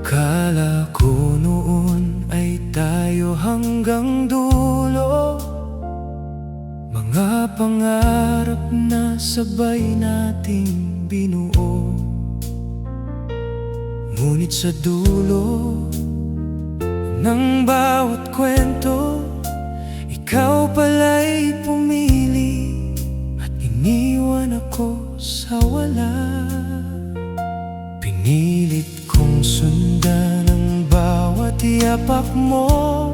Akala ko noon ay tayo hanggang dulo, mga pangarap na sabay nating binuo. Ngunit sa dulo ng bawat kwento, ikaw pala'y pumili at iniwan ako sa wala. Pinilit kong sundan ang bawat yapak mo,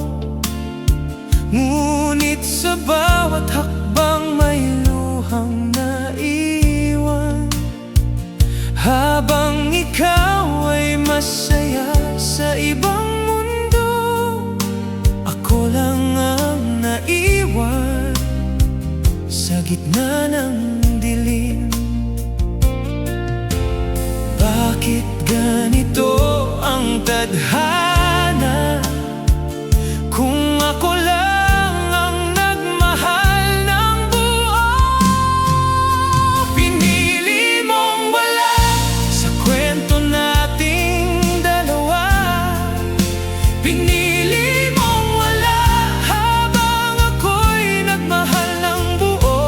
ngunit sa bawat hakbang may luhang naiwan. Habang ikaw ay masaya sa ibang mundo, ako lang ang naiwan sa gitna ng dilim. Bakit ganito ang tadhana, kung ako lang ang nagmahal ng buo? Pinili mong wala sa kwento nating dalawa. Pinili mong wala habang ako'y nagmahal ng buo.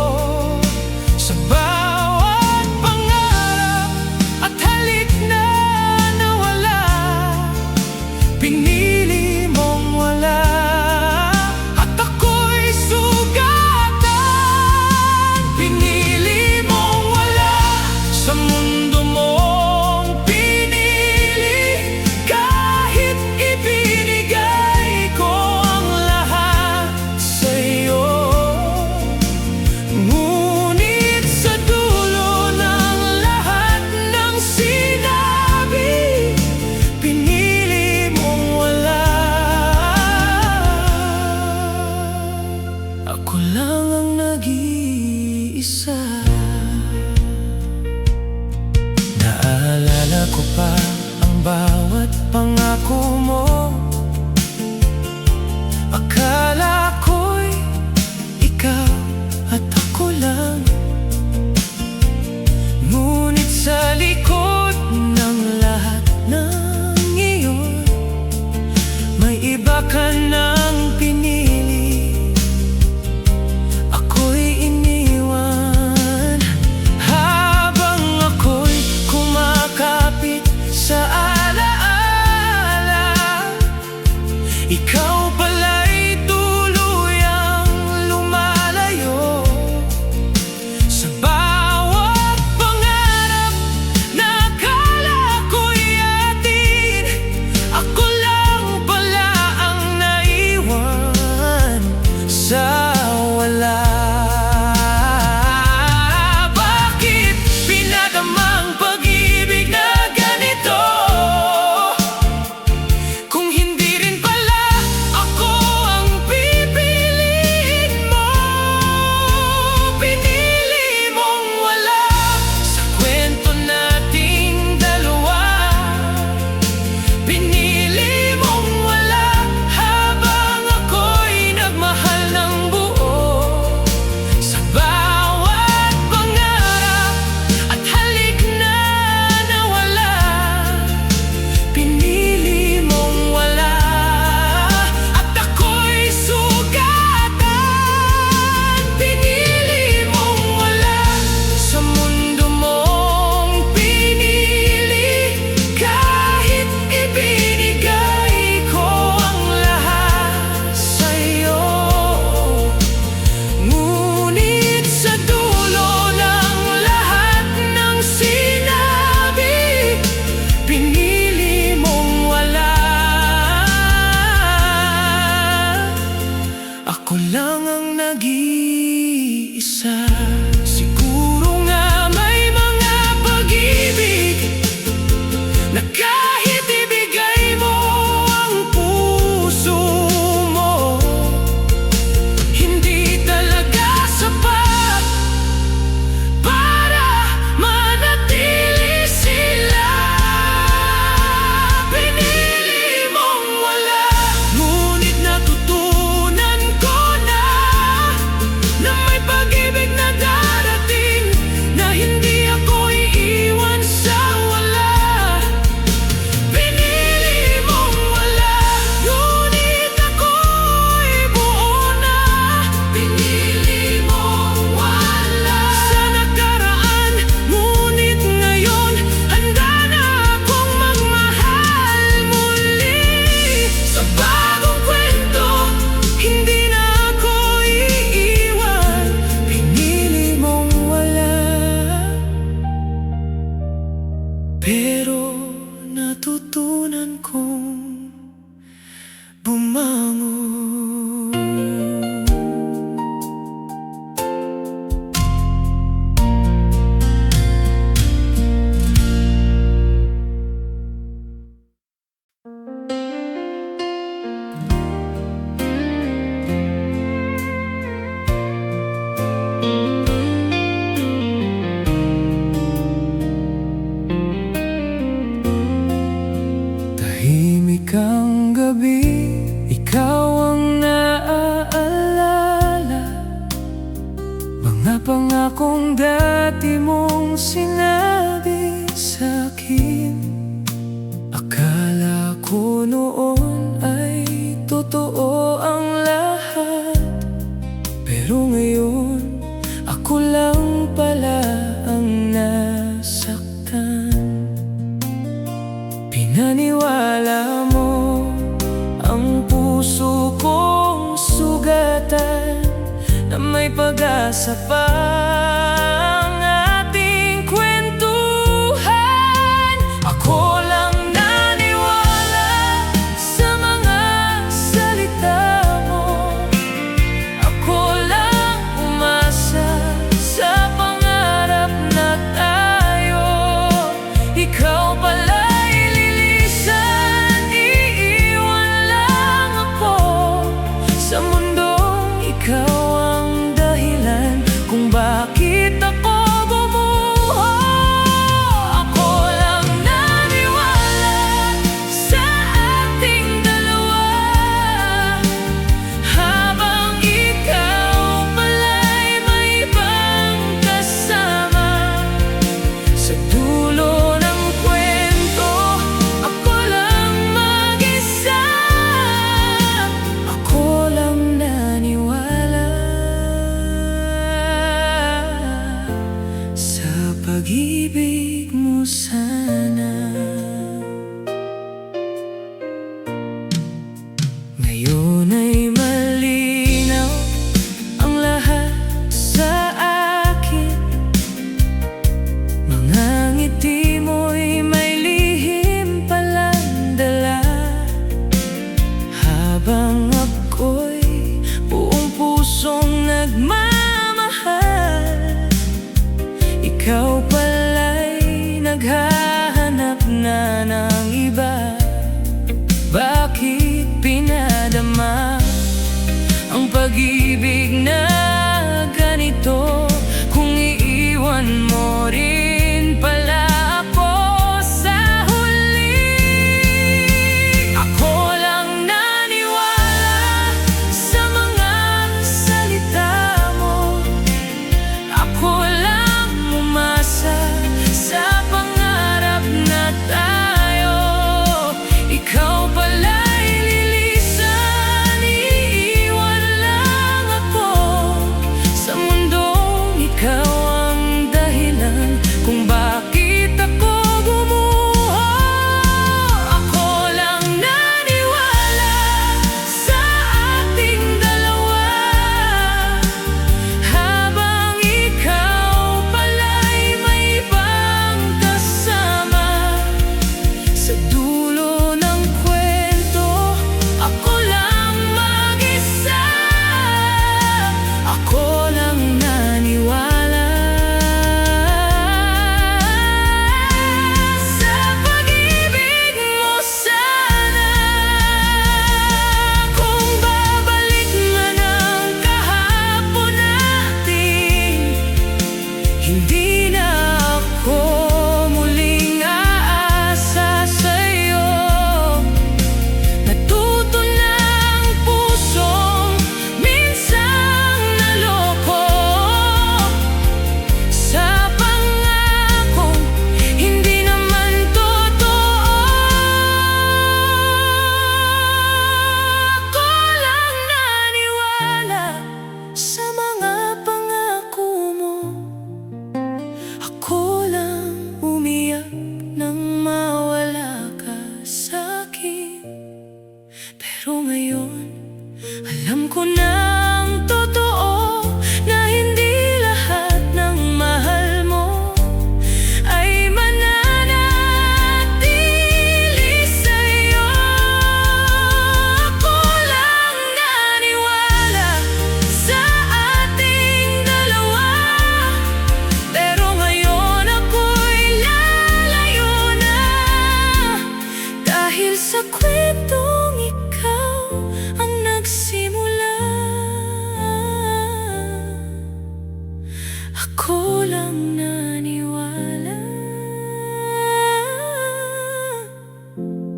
Sa bawat pangarap at halik na nawala, pinili mong wala at ako'y sugatan. Pinili mong wala sa mundo mong pinili, kahit ibinigay ko ang lahat sa'yo. Ngunit sa dulo ng lahat ng sinabi, pinili mong wala. Ako lang ang nag-iisa. Naalala ko pa ang bawat pangako mo. Akala ko'y ikaw at ako lang, ngunit sa likod ng lahat ng iyon, may iba ka nang pinili. Ako'y iniwan habang ako'y kumakapit sa alaala. Ikaw pala'y tuluyang lumalayo. Sa bawat pangarap na akala ko'y atin, ako lang pala ang naiwan sa wala. Bakit pinadamang pag-ibig na ganito, kung hindi rin pala ako ang pipiliin mo? Pinili mong wala sa kwento nating dalawa. Pinili mong wala habang ako'y nagmahal ng buo. Sa bawat pangarap at halik na nawala, pinili mong wala at ako'y sugatan. Pinili mong wala sa mundo mong pinili, kahit ibinigay kang gabi, ikaw ang naaalala. Mga pangakong dati mong sinabi sa'kin. Akala ko noon ay totoo ang lahat, pero ngayon ako lang pala ang nasaktan. Pinaniwala mo ang puso kong sugatan, na may pag-asa pa ang ating kwentuhan. Ako lang naniwala sa mga salita mo. Ako lang umasa sa pangarap na tayo. Ikaw pala'y lilisan, iiwan lang ako sa mundong ikaw ang dahilan kung bakit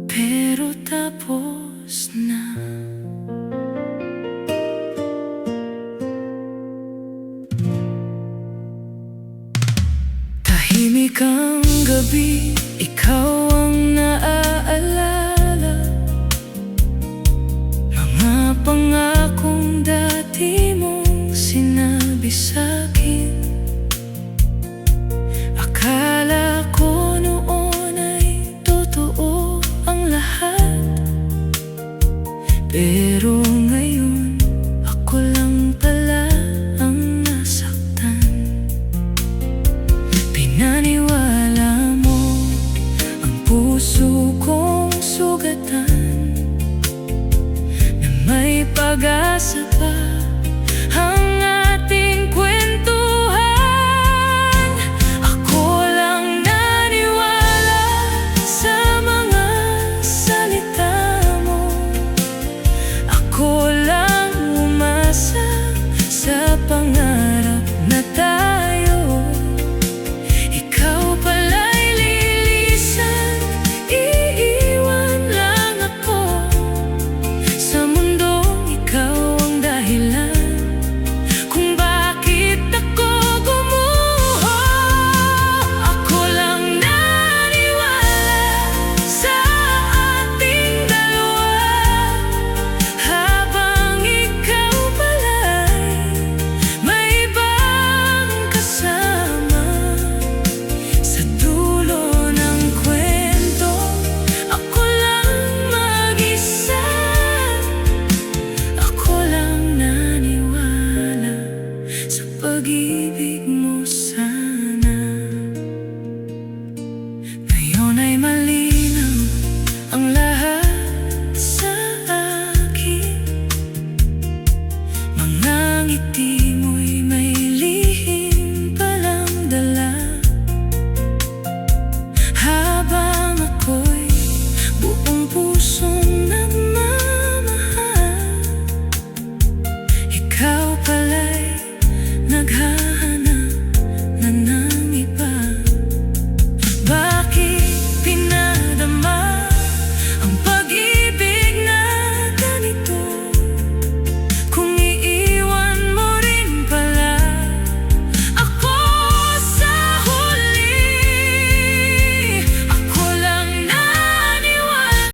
pero tapos na. Tahimik ang gabi, ikaw ang naaalala. Mga pangakong dati mong sinabi sa'kin. Akala ko noon ay totoo ang lahat, pero ngayon ako lang pala ang nasaktan. Pinaniwala mo ang puso kong sugatan, na may pag-asa pa ang ating kwentuhan. Ako lang naniwala sa mga salita mo. Ako lang umasa sa pangarap na tayo. Ikaw pala'y lilisan, iiwan lang ako sa mundong ikaw ang dahilan kung bakit ako gumuho. Ako lang naniwala sa ating dalawa, habang ikaw pala'y may ibang kasama. Sa dulo ng kwento, ako lang mag-isa. Ako lang naniwala sa pag-ibig mo sana. Ngayon ay malinaw ang lahat sa akin. Mga ngiti mo'y may lihim palang dala, habang ako'y buong pusong nagmamahal. Ikaw pala'y naghahanap na ng iba. Bakit pinadama ang pag-ibig na ganito, kung iiwan mo rin pala ako sa huli? Ako lang naniwala.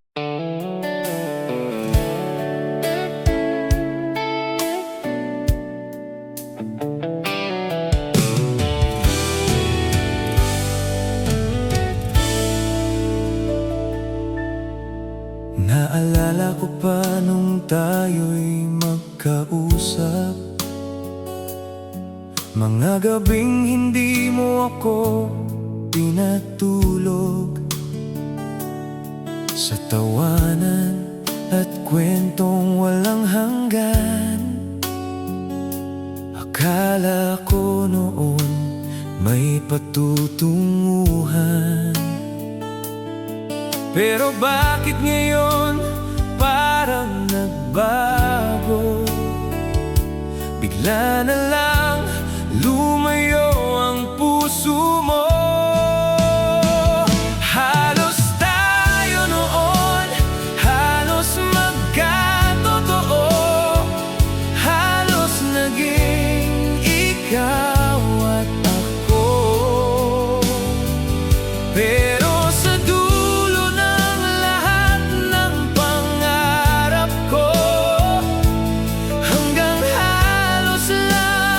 Naalala ko pa nung tayo'y magkausap, mga gabing hindi mo ako pinatulog, sa tawanan at kwentong walang hanggan. Akala ko noon may patutunguhan, pero bakit ngayon parang nagbago? Bigla na lang lumayo ang puso mo. Halos tayo noon, halos magkatotoo, halos naging ikaw at ako. Pero sa dulo ng lahat ng pangarap ko, hanggang halos lang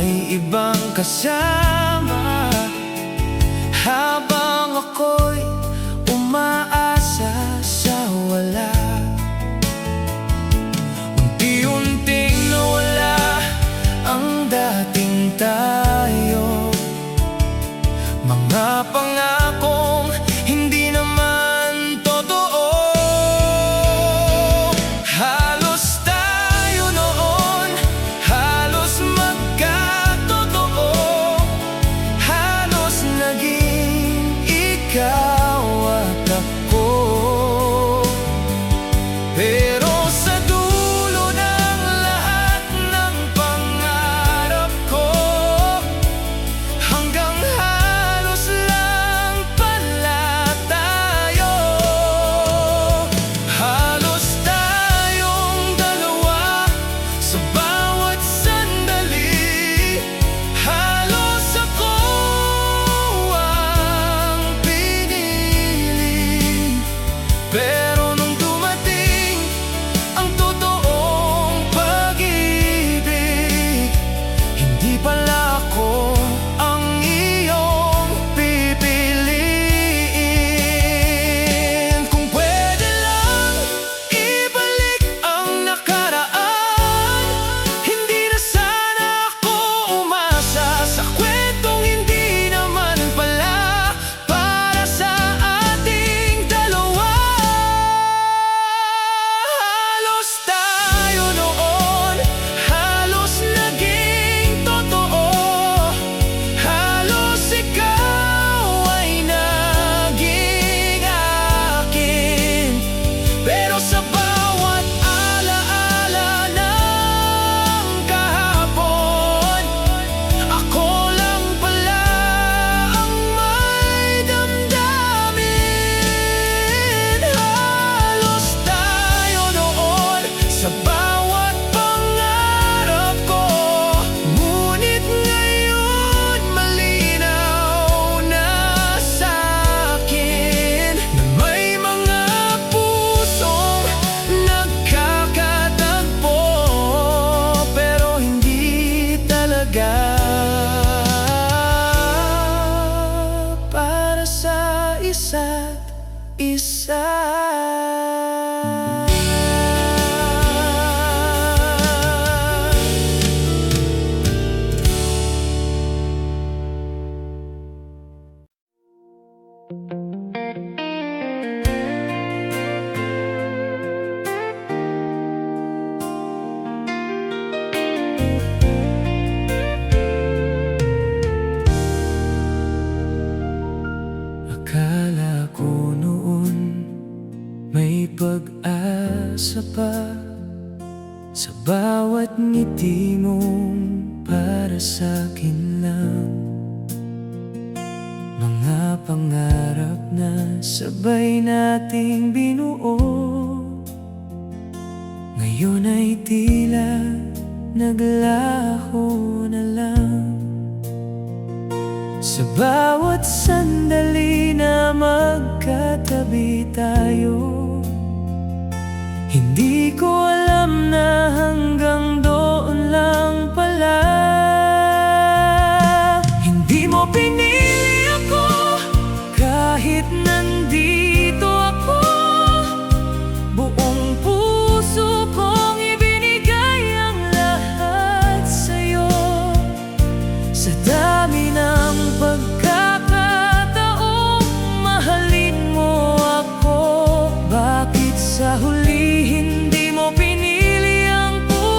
may ibang kasama, habang ako'y umaasa sa wala. Unti-unting nawala ang dating tayo, mga pangakong hindi naman totoo. Halos tayo noon, halos magkatotoo, halos naging ikaw at ako. Pero sa dulo ng lahat ng pangarap ko, hanggang halos lang pala tayo. Halos tayong dalawa sa bawat sandali, halos ako ang pinili. Pero nung dumating ang totoong pag-ibig, hindi pala ako ang iyong pipiliin. Kung pwede lang ibalik ang nakaraan, hindi na sana ako umasa sa kwentong hindi naman pala para sa ating dalawa. Halos tayo noon, halos naging totoo, halos ikaw ay naging akin. Pero sa bawat alaala ng kahapon, ako lang pala ang may damdamin. Halos tayo noon sa bawat pangarap ko, ngunit ngayon malinaw na sa'kin na may mga pusong nagkakatagpo, pero hindi talaga para sa isa't isa. Akala ko noon may pag-asa pa sa bawat ngiti mong para sa'kin lang. Mga pangarap na sabay nating binuo, ngayon ay tila naglaho na lang. Sa bawat sandali na magkatabi tayo, hindi ko alam na hanggang doon lang pala. Hindi mo pinili ako kahit nandito ako, buong puso kong ibinigay ang lahat sa'yo. Sa dami ng pagkakataong mahalin mo ako, bakit sa huli hindi mo pinili ang puso?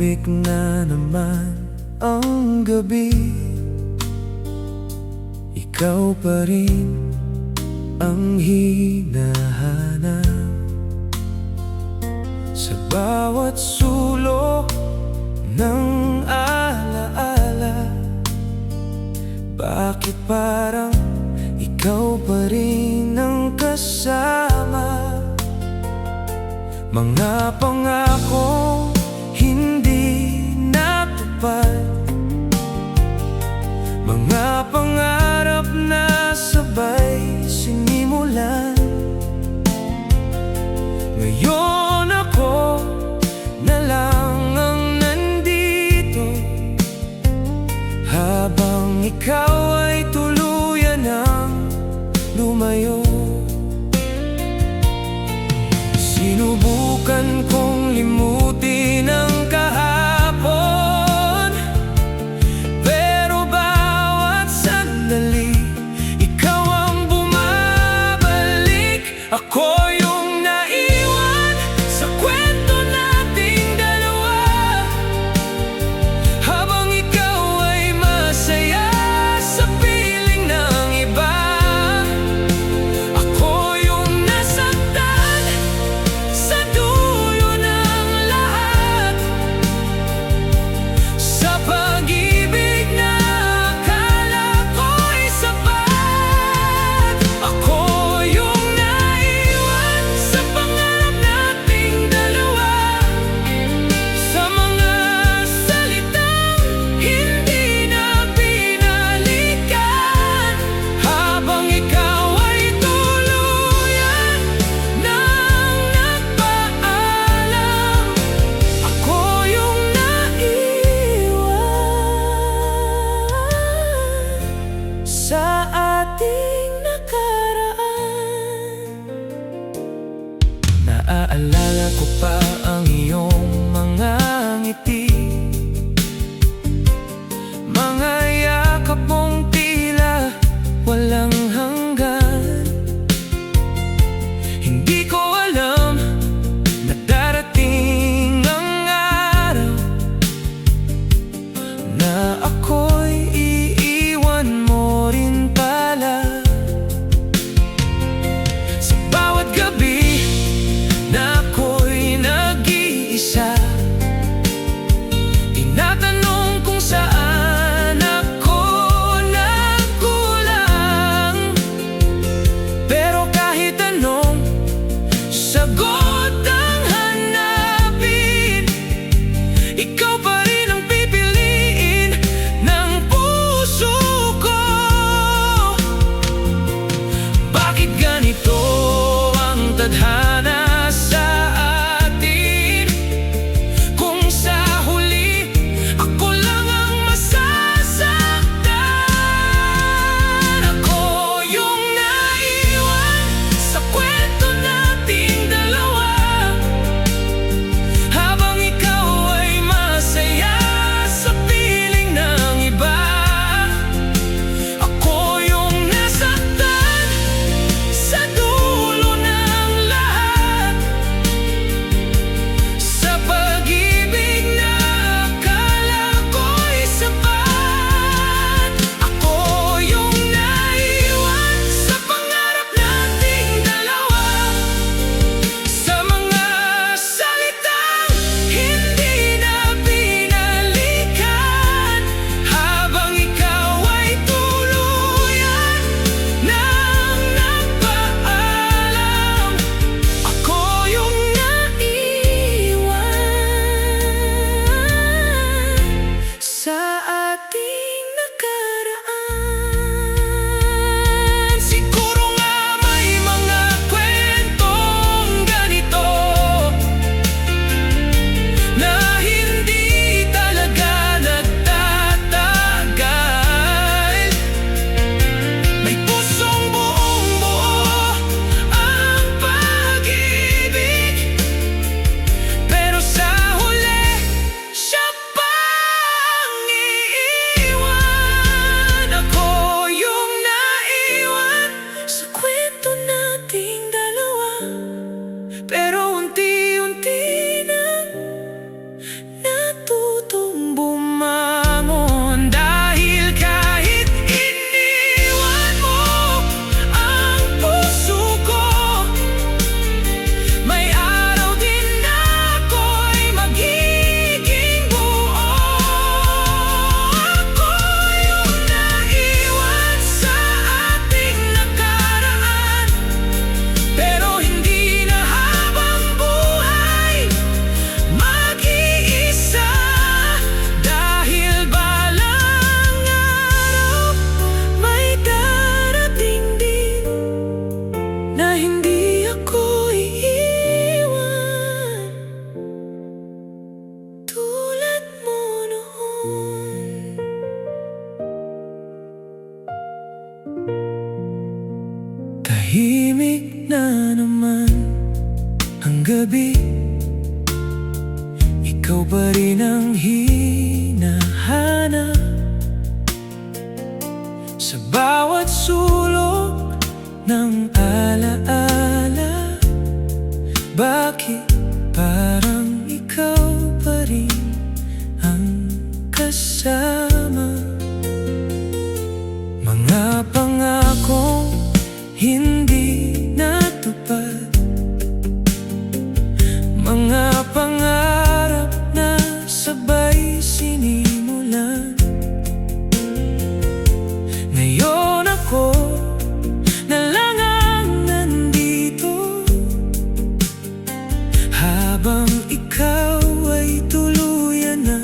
Tahimik na naman ang gabi, ikaw pa rin ang hinahanap. Sa bawat sulok ng alaala, bakit parang ikaw pa rin ang kasama? Mga pangakong hindi natupad, mga pangarap na sabay sinimulan. Ngayon ako na lang ang nandito, habang ikaw ay tuluyan ng lumayo. Sinubukan kong limutin ang kahapon, pero bawat sandali ikaw ang bumabalik. Ako yung naiwan sa kwento nating dalawa, habang ikaw ay masaya sa piling ng iba. Ako yung nasaktan sa dulo ng lahat, sa pag-ibig na akala ko'y sapat. Ako yung naiwan sa pangarap nating dalawa, sa mga salitang hindi na binalikan, habang ikaw ay tuluyan nang nagpaalam. Ako yung naiwan sa ating nakaraan. Naaalala ko pa ang iyong mga ngiti, mga yakap mong tila walang hanggan. Hindi ko alam na darating ang araw na ako'y iiwan mo rin pala. Sa bawat gabi na ako'y nag-iisa, tinatanong kung saan ako nagkulang. Pero kahit anong sagot ang hanapin, ikaw pa rin ang pipiliin ng puso ko. Bakit ganito ang tadhana sa atin, kung sa huli ako lang ang masasaktan? Ako yung naiwan sa kwento nating dalawa, habang ikaw ay masaya sa piling ng iba. Ako yung nasaktan sa dulo ng lahat, man ang gabi, ikaw pa rin ang hinahanap. Sa bawat sulok ng alaala, bakit parang ikaw pa rin ang kasama? Mga pangakong hindi natupad, mga pangarap na sabay sinimulan. Ngayon ako na lang ang nandito, habang ikaw ay tuluyan na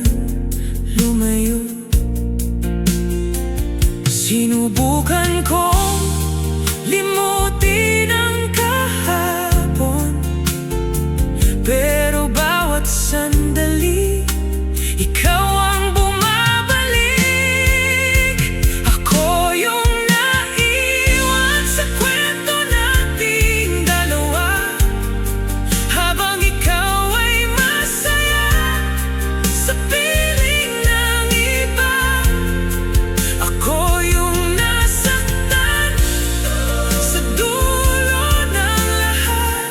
lumayo. Sinubukan kong limutin ang kahapon, pero bawat sandali ikaw ang bumabalik. Ako yung naiwan sa kwento nating dalawa, habang ikaw ay masaya sa piling ng iba. Ako yung nasaktan sa dulo ng lahat,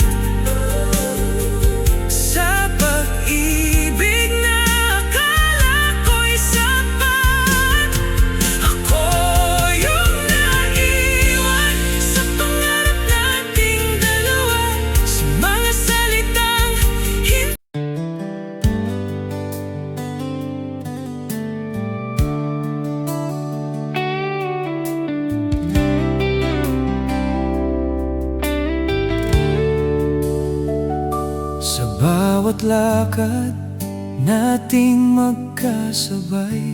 sa pag-ibig na akala ko'y sapat. Ako yung naiwan sa pangarap nating dalawa, sa mga salitang hindi. Sa bawat lakad nating magkasabay,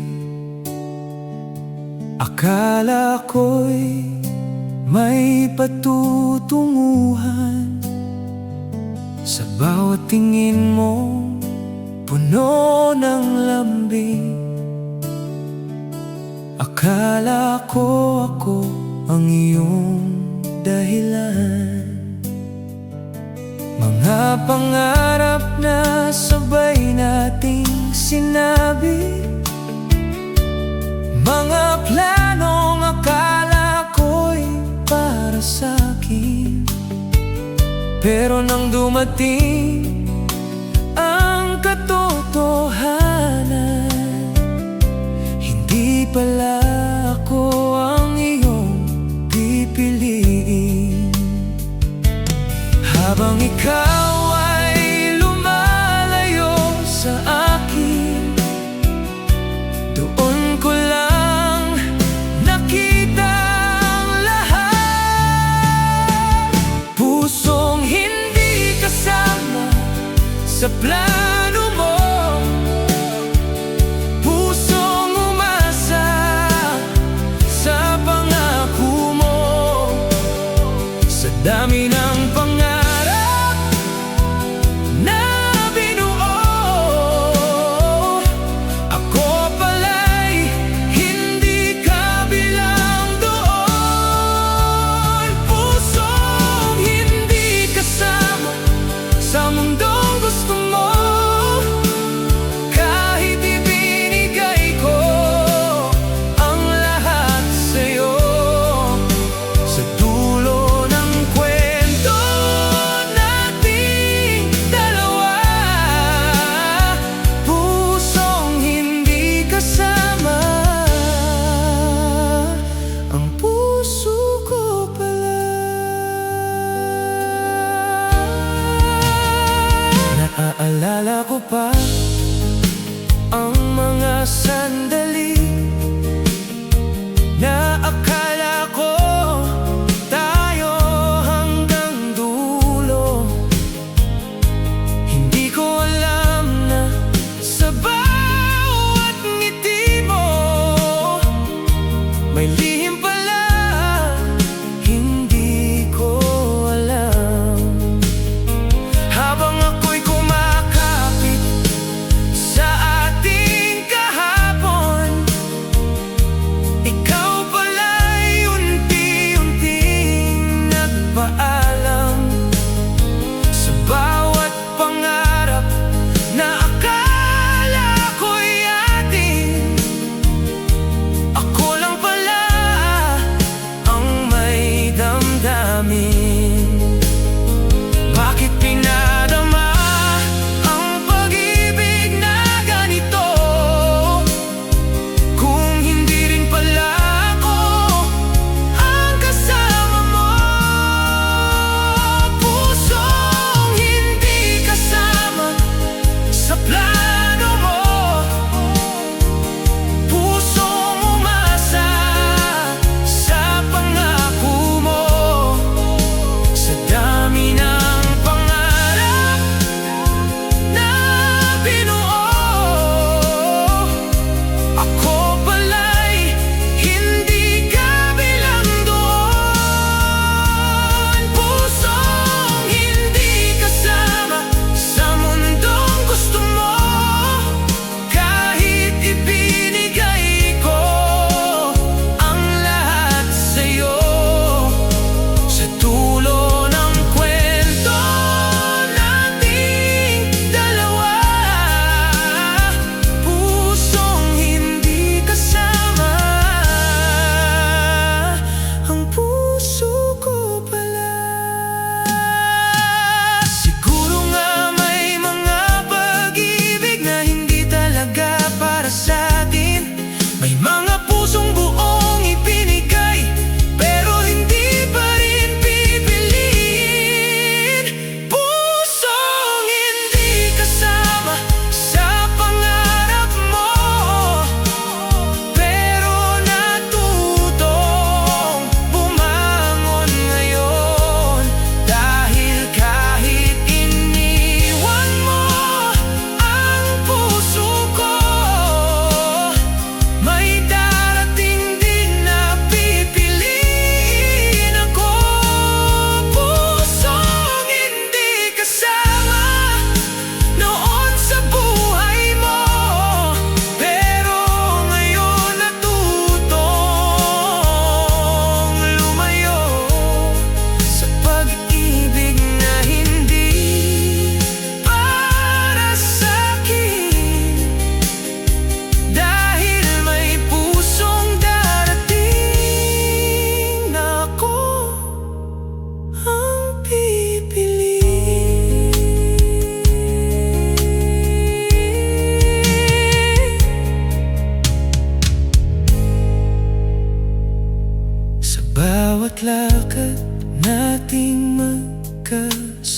akala ko'y may patutunguhan. Sa bawat tingin mo, puno ng lambing, akala ko ako ang iyong dahilan. Mga pangarap na sabay nating sinabi, mga planong akala ko'y para sa'kin, pero nang dumating ang katotohanan, hindi pala ako ang iyong pipiliin. Habang ikaw ay lumalayo sa akin, doon ko lang nakita ang lahat. Pusong hindi kasama sa plano mo, pusong umasa sa pangako mo. Sa dami ng pangarap na binuo, ako pala'y hindi kabilang doon. Pusong hindi kasama sa mundong gusto mo, kahit ibinigay ko ang lahat sa'yo. Sa dulo ng kwento nating dalawa, pusong hindi kasama, ang puso ko pala. Naaalala ko pa ang mga sandali na akala ko tayo hanggang dulo. Hindi ko alam na sa bawat ngiti mo may lihim pala, hindi ko alam. Habang ako'y kumakapit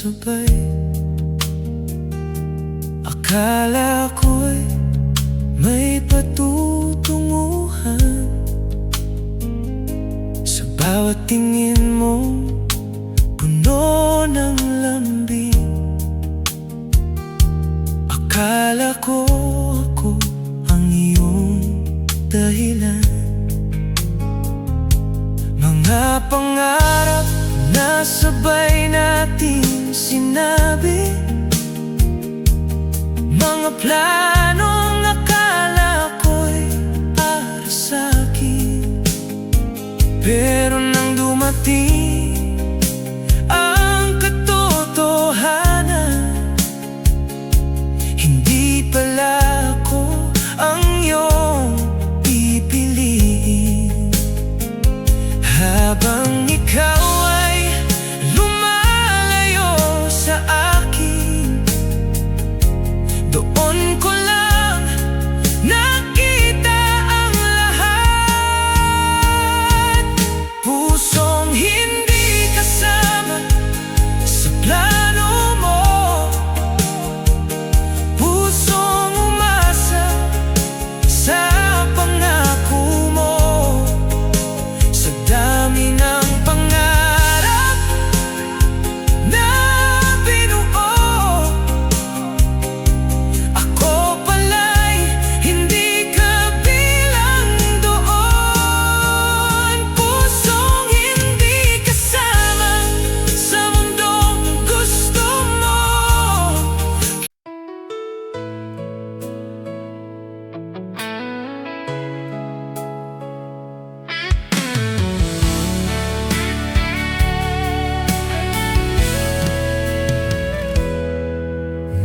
sabay. Akala ko'y may patutunguhan sa bawat tingin mong puno ng lambing. Akala ko ako ang iyong dahilan. Mga pangarap na sabay nating sinabi, mga planong akala ko'y para sa'kin. Pero nang dumating ang katotohanan, hindi pala ako ang iyong pipiliin. Habang ikaw ay lumalayo sa akin, doon ko lang nakita ang lahat. Pusong hindi kasama sa plano mo, pusong umasa sa pangako mo. Sa dami ng pangarap na binuo, ako pala'y hindi kabilang doon. Pusong hindi kasama sa mundong gusto mo.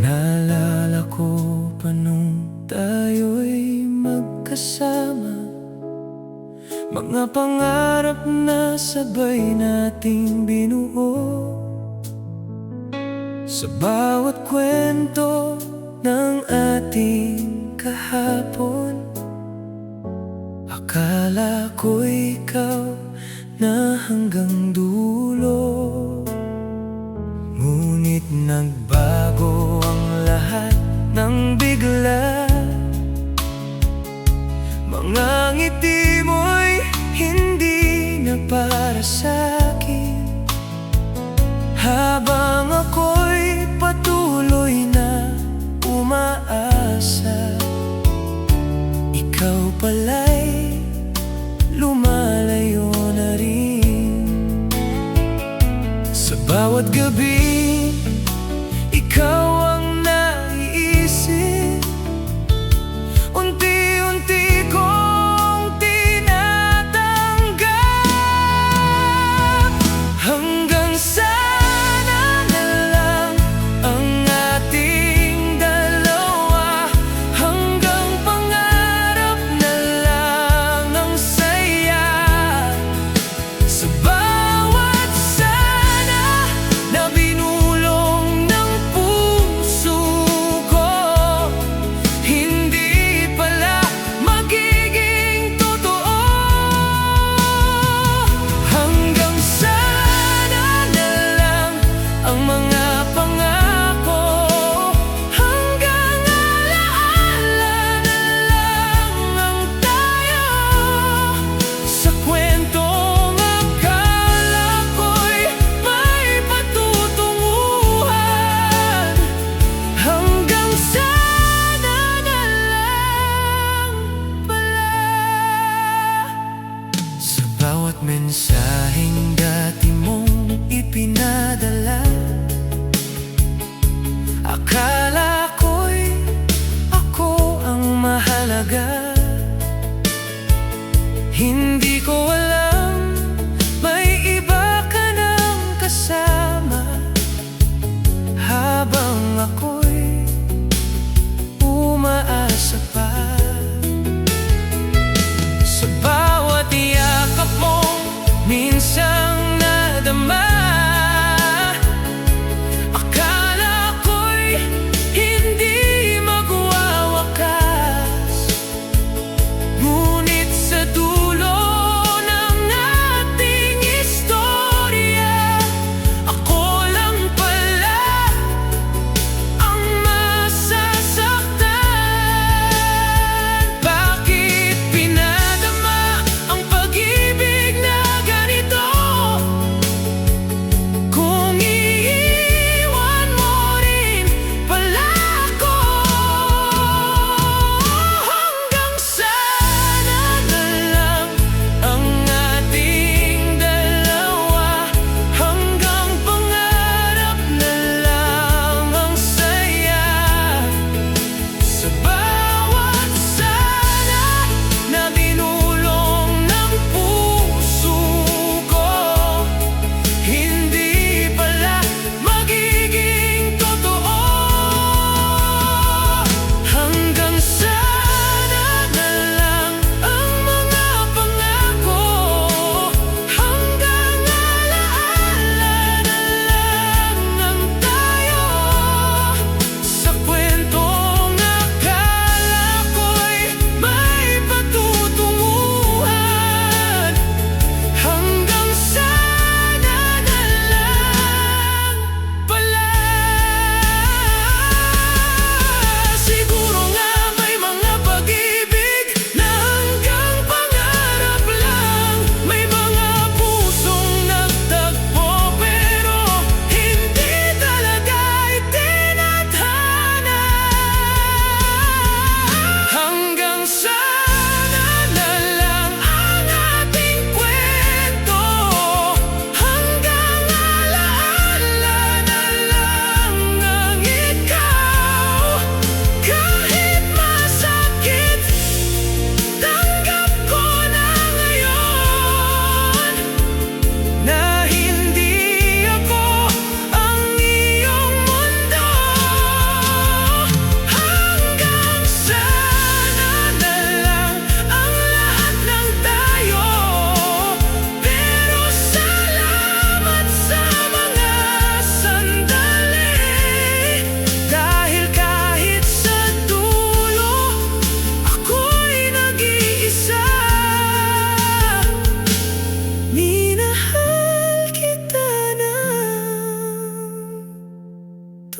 Naalala ko pa nung tayo'y magkasama, mga pangarap na sabay nating binuo. Sa bawat kwento ng ating kahapon, akala ko'y ikaw na hanggang dulo. Ngunit nagbago ang lahat ng bigla. Mga ngiti mo'y hindi na para sa'kin, habang ako'y patuloy na umaasa. Ikaw pala'y lumalayo na rin. Sa bawat gabi,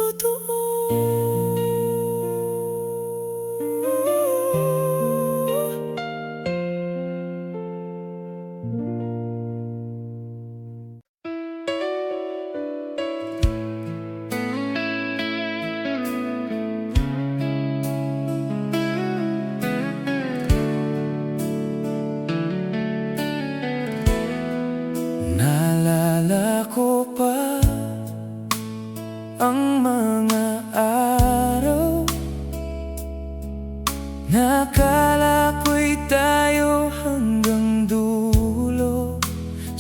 totoo. Naalala ko pa ang mga araw nakala ko'y tayo hanggang dulo.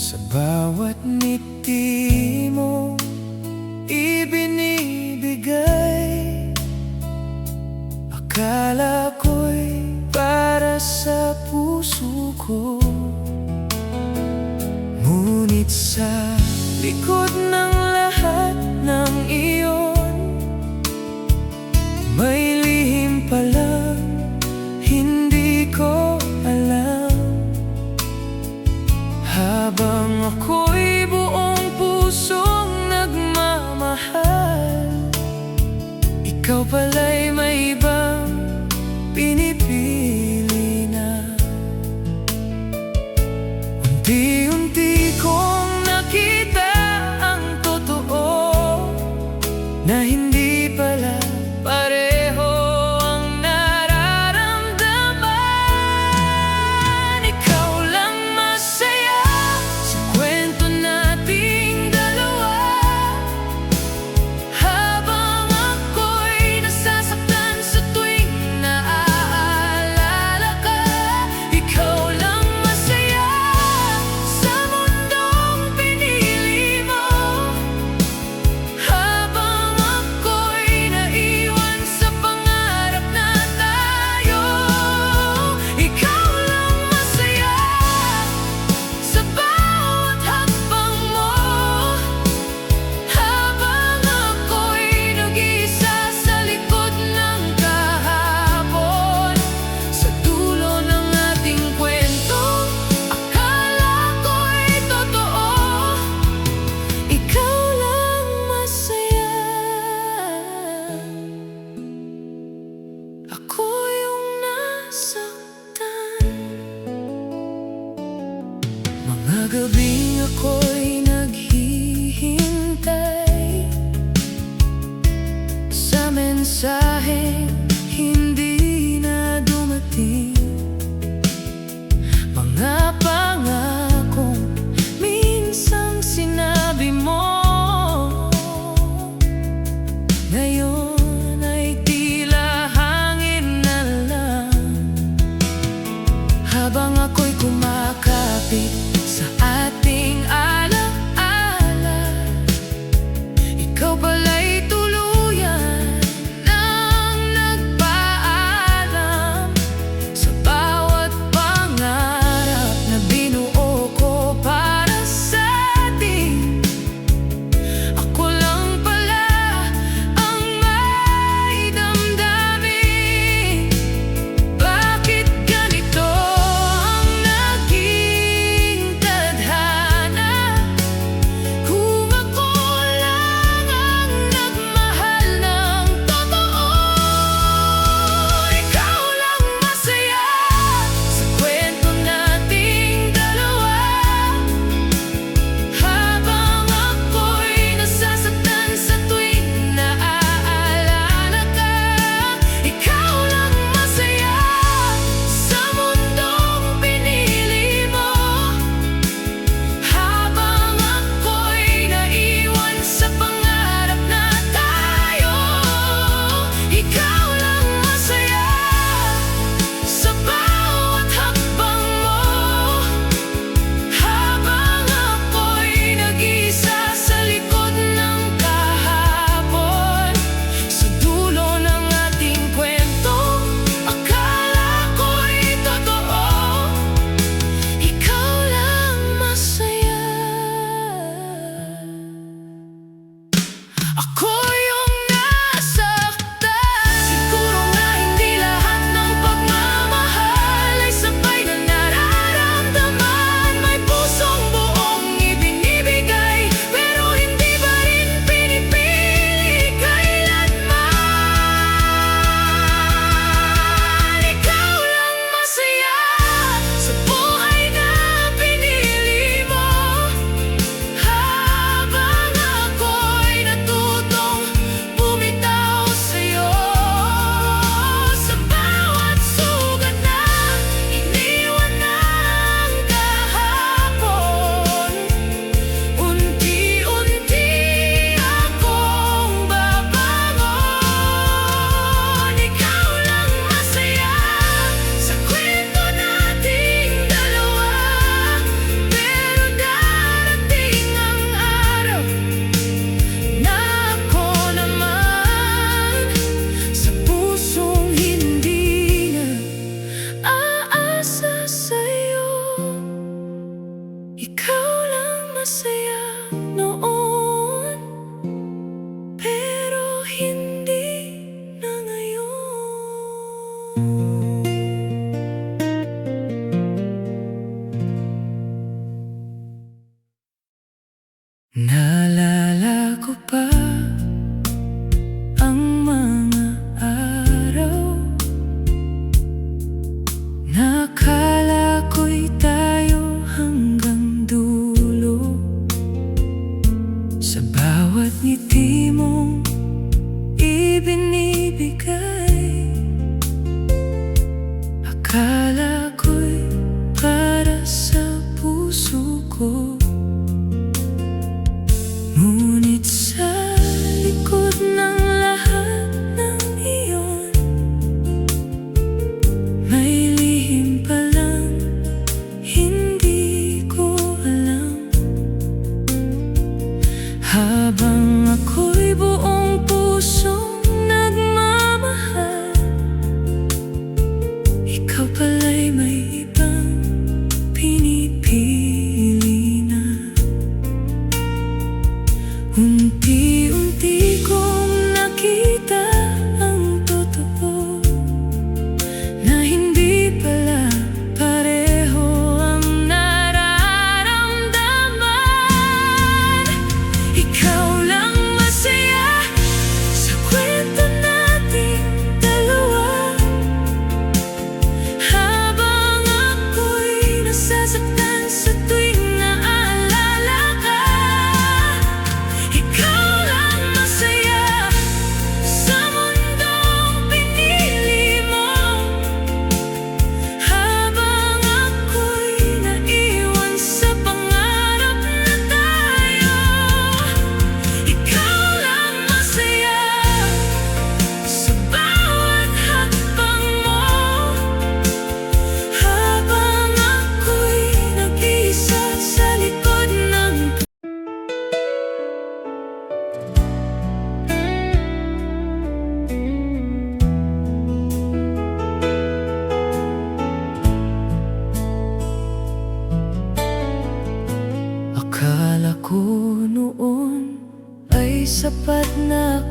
Sa bawat ngiti mo ibinibigay, akala ko'y para sa puso ko. Ngunit sa likod ng lahat ng iyon, may lihim palang hindi ko alam. Habang ako'y buong pusong nagmamahal, ikaw pala'y may ibang pinipili na. Unti-unti kong nakita ang totoo, na hindi pala pareho ang nararamdaman. Ikaw lang masaya sa kwento nating dalawa, habang ako'y nasasaktan sa tuwing naaalala ka. Ikaw lang masaya sa mundong pinili mo, habang ako'y naiwan sa pangarap na tayo. Ikaw lang masaya sa bawat hakbang mo, habang ako'y nag-iisa sa likod ng kahapon. Sa dulo ng ating kwento, akala ko'y totoo, ikaw lang masaya. Ako yung nasaktan. Mga gabing ako'y naghihintay sa mensaheng hindi na dumating. Mga pangakong minsang sinabi mo, ngayon ay tila hangin na lang. Habang ako'y kumakapit sa ating alaala, ikaw pala'y tuluyan nang nagpaalam. Sa bawat pangarap na binuo ko para sa atin, ako lang pala ang may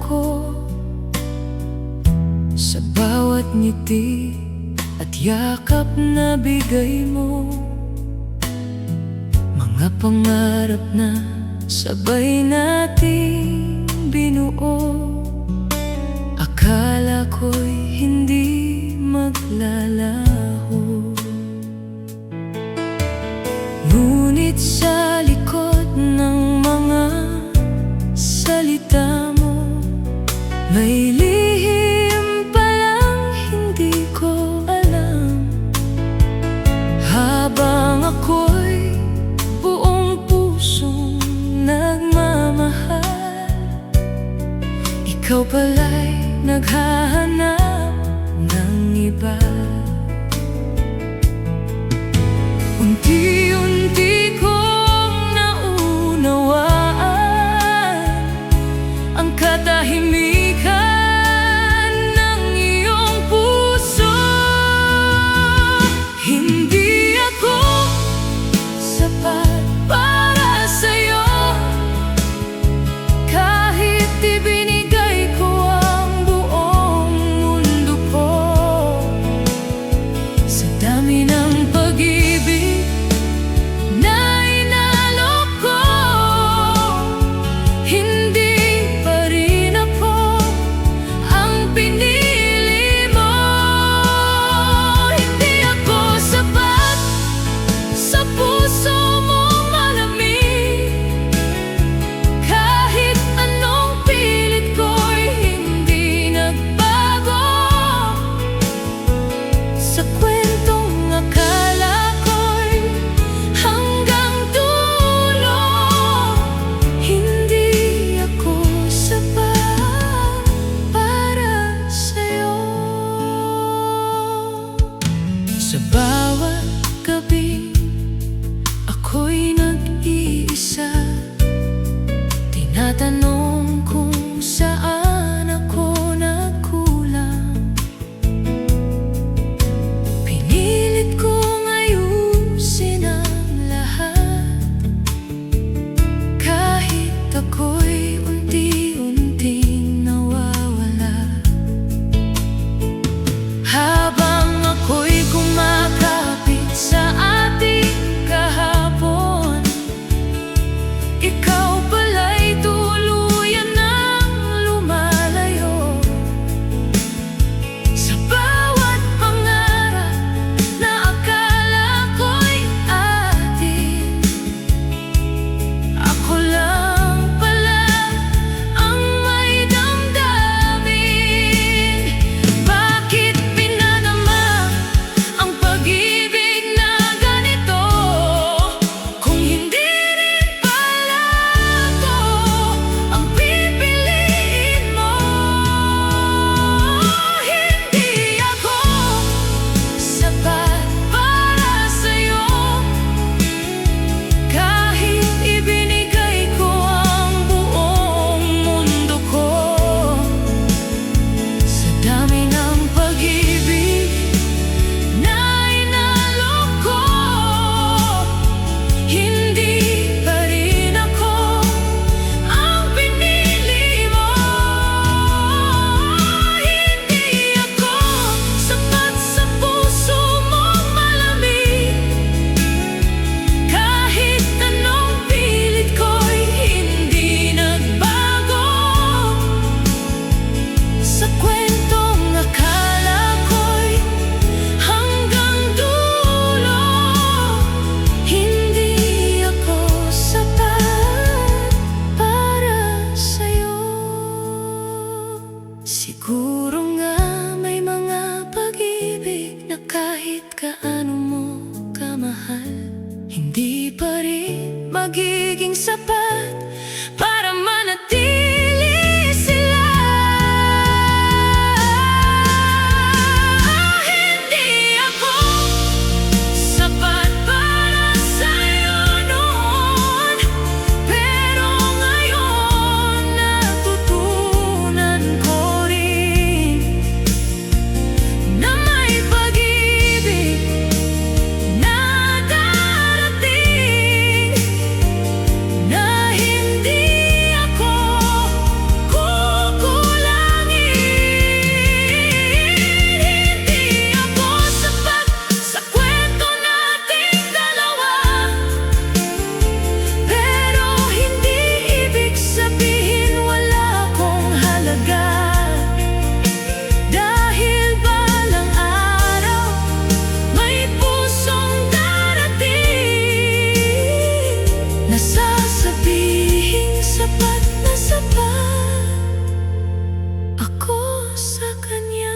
ko sa bawat ngiti at yakap na bigay mo. Mga pangarap na sabay nating binuo, akala ko'y hindi maglalaho. Ngunit sa likod ng mga salita mo, may lihim palang hindi ko alam. Habang ako'y buong pusong nagmamahal, ikaw pala'y naghahanap ng iba. Unti-unti kong naunawaan ang katahimikan ng iyong puso. Hindi ako sapat para sa'yo, kahit ibinigay ko ang buong mundo ko. Sa dami ng pag-ibig na inalok ko, hindi pa rin ako ang pinili mo. Hindi ako sapat sa puso mong malamig, kahit anong pilit ko'y hindi nagbago. Sa kwentong akala ko'y hanggang dulo, hindi ako sapat para sa'yo. Sa bawat gabi ako'y nag-iisa, tinatanong kung saan ako nagkulang. Pinilit kong ayusin ang lahat, kahit ako'y unti-unting nawawala. Habang ako'y kumakapit sa ating kahapon, ikaw pala'y tuluyan ng lumalayo. Sa bawat pangarap na akala ko'y atin, ako lang pala ang may damdamin. Bakit pinadama ang pag-ibig na ganito, kung hindi rin pala ako ang pipiliin mo? Hindi ako sapat para sa'yo, kahit ibinigay ko ang buong mundo ko. Sa dami ng pag-ibig na inalok ko, hindi pa rin ako ang pinili mo. Hindi ako sapat sa puso mong malamig, kahit anong pilit ko'y hindi nagbago. Sa kwentong akala ko'y hanggang dulo, hindi ako sapat para sa'yo. Siguro nga may mga pag-ibig na kahit kaano mo kamahal, hindi pa rin magiging sapat para manatili sila. Hindi ako sapat para sa'yo noon, pero ngayon natutunan ko rin na may pag-ibig ako sa kanya.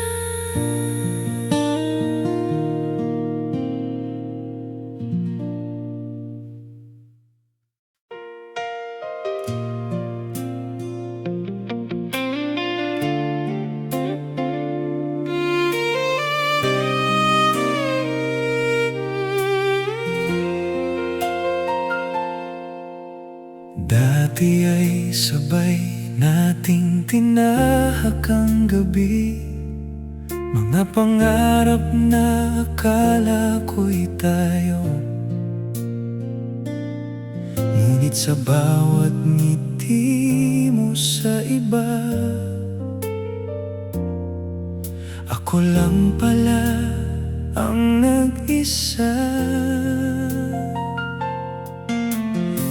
Dati ay sabay nating tinahak ang gabi, mga pangarap na akala ko'y tayo. Ngunit sa bawat ngiti mo sa iba, ako lang pala ang nag-isa.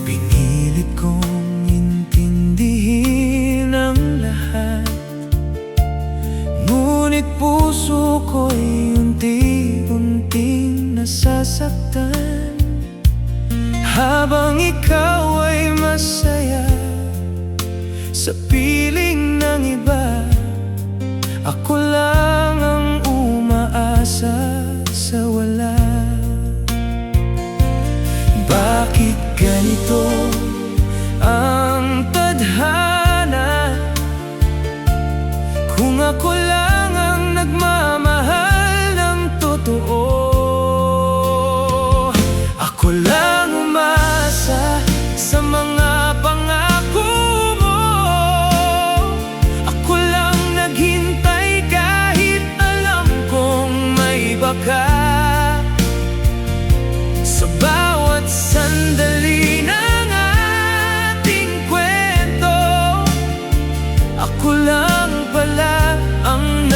Pinilit kong intindihin ang lahat, ngunit puso ko'y unti-unting nasasaktan. Habang ikaw ay masaya sa piling ng iba, ako lang ang umaasa sa wala. Bakit ganito ang tadhana, kung ako lang ang nagmamahal ng totoo? Ako lang umasa sa mga pangako mo, ako lang naghintay kahit alam kong may baka. Sa bawat sandali ng ating kwento, ako lang pala ang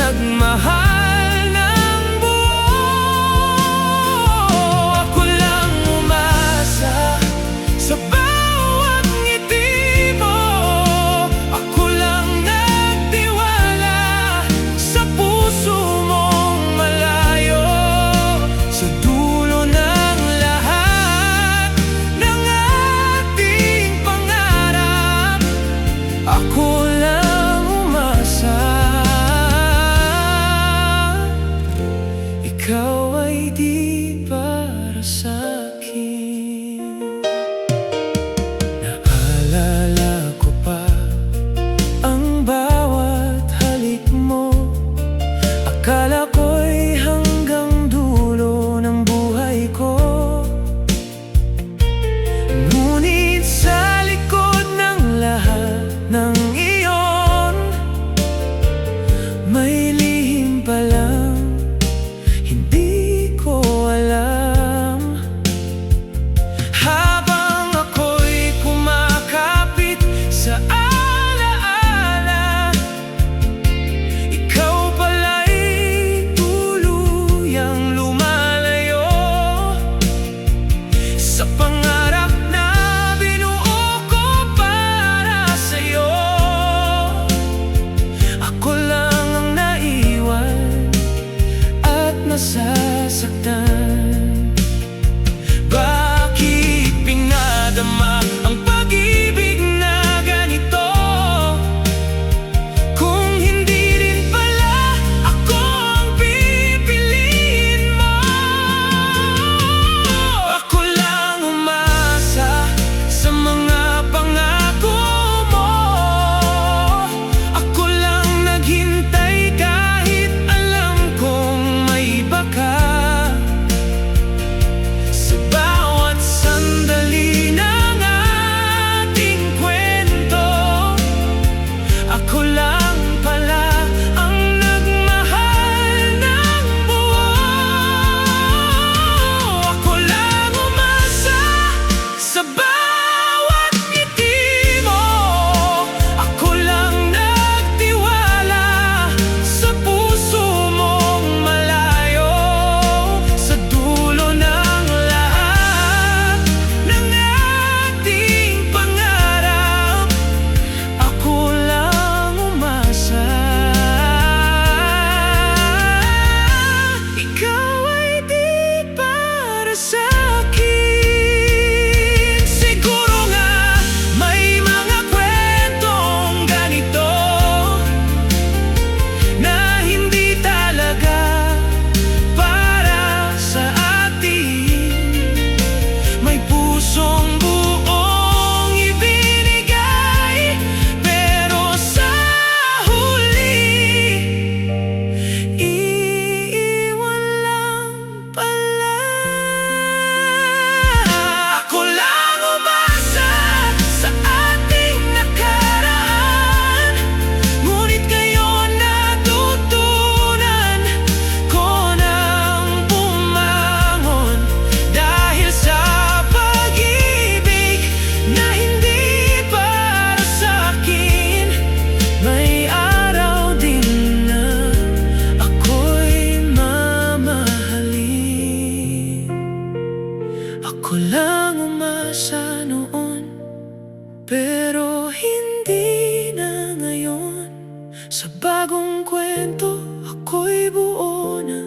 bagong kwento, ako'y buo na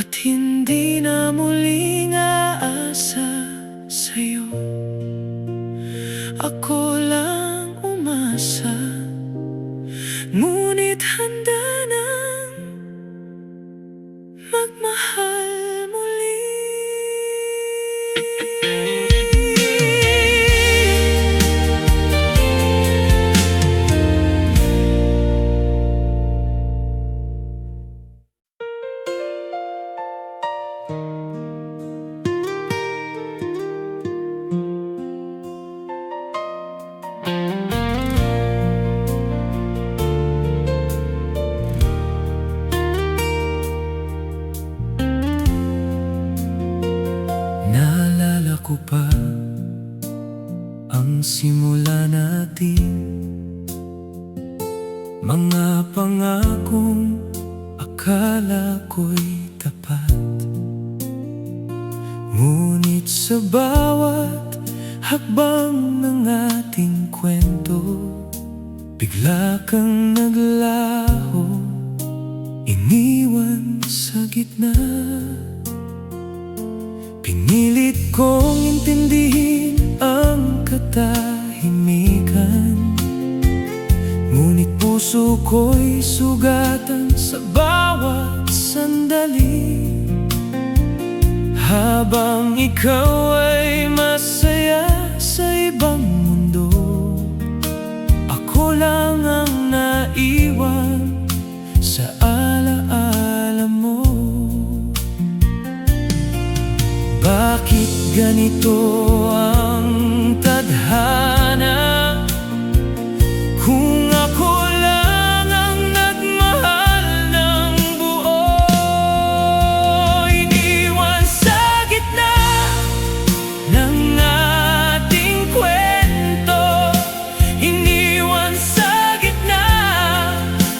at hindi na muling aasa sa'yo. Ako lang umasa, ngunit handa nang magmahal muli. Naalala ko pa ang simula natin, mga pangakong akala ko'y tapat. Ngunit sa bawat hakbang ng ating kwento, bigla kang naglaho, iniwan sa gitna. Pinilit kong intindihin ang katahimikan, ngunit puso ko'y sugatan sa bawat sandali. Habang ikaw ay masaya sa ibang mundo, ako lang ang naiwan sa alaala mo. Bakit ganito ang tadhana? Kung ako lang ang nagmahal ng buo, iniwan sa gitna ng ating kwento, iniwan sa gitna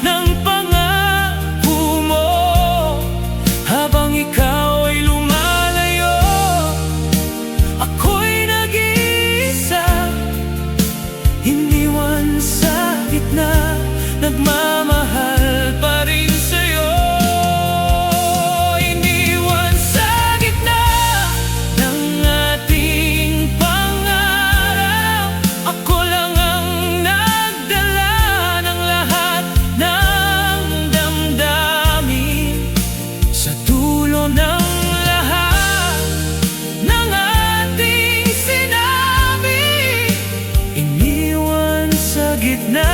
ng pangako mo. Habang ikaw ay lumalayo, ako'y nag-iisa, iniwan sa gitna, nagmamahal pa rin sa'yo. Iniwan sa gitna ng ating pangarap, ako lang ang nagdala ng lahat ng damdamin. Sa dulo ng lahat ng ating sinabi, iniwan sa gitna,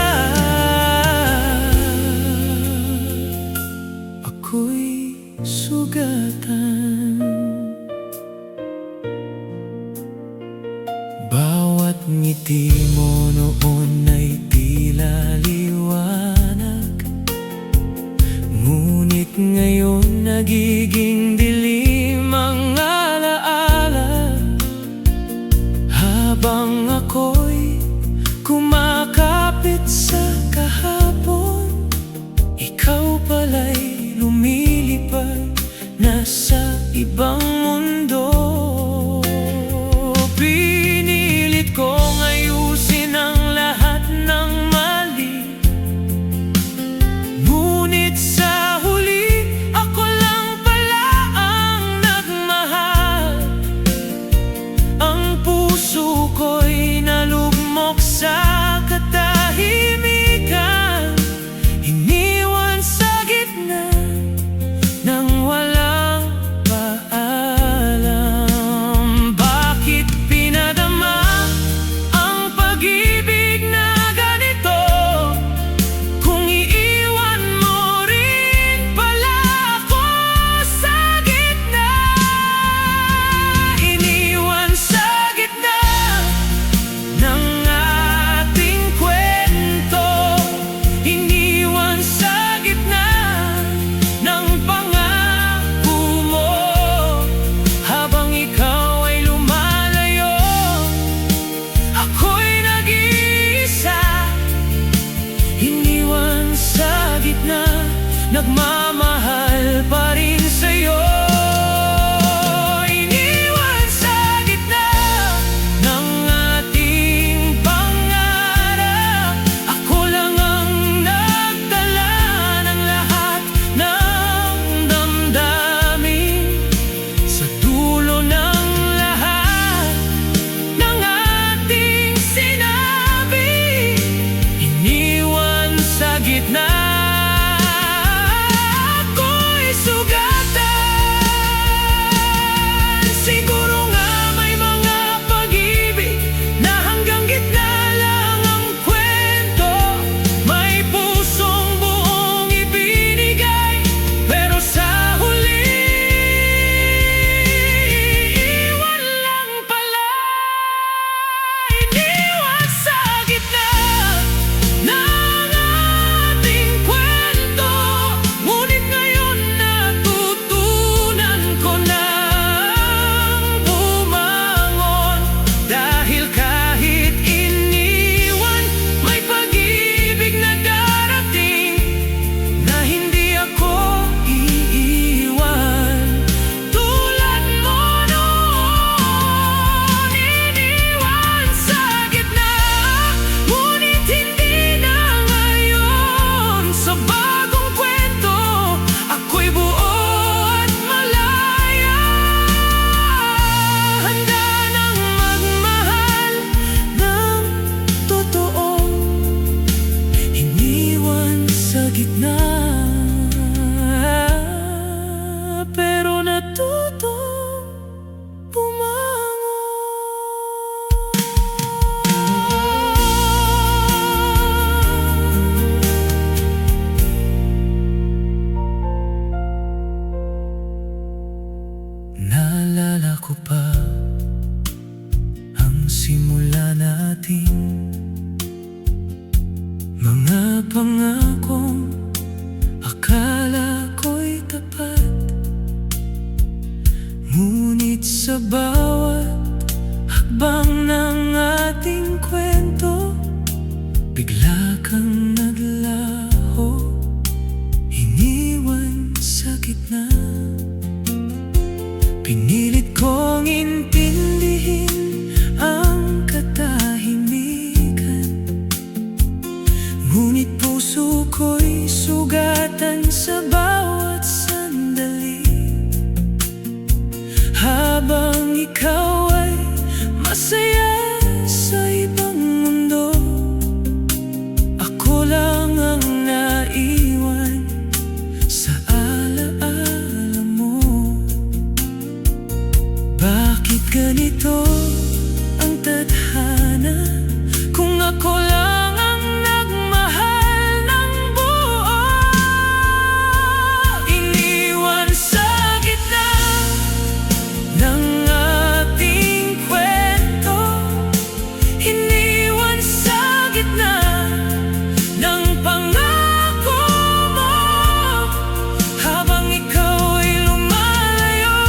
ako'y sugatan. Bawat ngiti mo noon ay tila liwanag, ngunit ngayon nagiging dilim ang alaala. Habang ako'y kumakapit sa kahapon, ikaw pala'y lumilipad, nasa ibang mundo. Pinilit kong ayusin ang lahat ng mali, ngunit sa huli ako lang pala Sa bawat hakbang ng ating kwento, bigla kang naglaho, iniwan sa gitna. Pinilit kong intindihin ang katahimikan, ngunit puso ko'y sugatan sa bawat sandali. Habang ikaw ay masaya sa ibang mundo, ako lang ang naiwan sa alaala mo. Bakit ganito ang tadhana, kung ako lang ang nagmahal ng buo? Iniwan sa gitna ng ating kwento, iniwan sa gitna ng pangako mo. Habang ikaw ay lumalayo,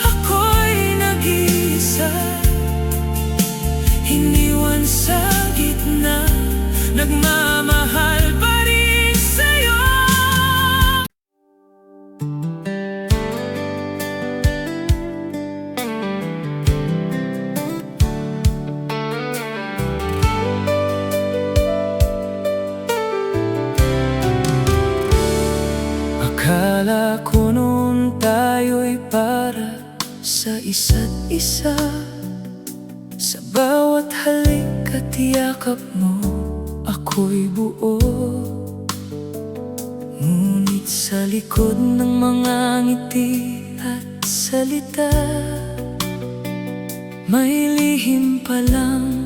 ako'y nag-iisa. Iniwan sa gitna, nagmamahal pa rin sa'yo. Akala ko noon tayo'y para sa isa't isa. Sa bawat halik at yakap mo, ako'y buo. Ngunit sa likod ng mga ngiti at salita, may lihim palang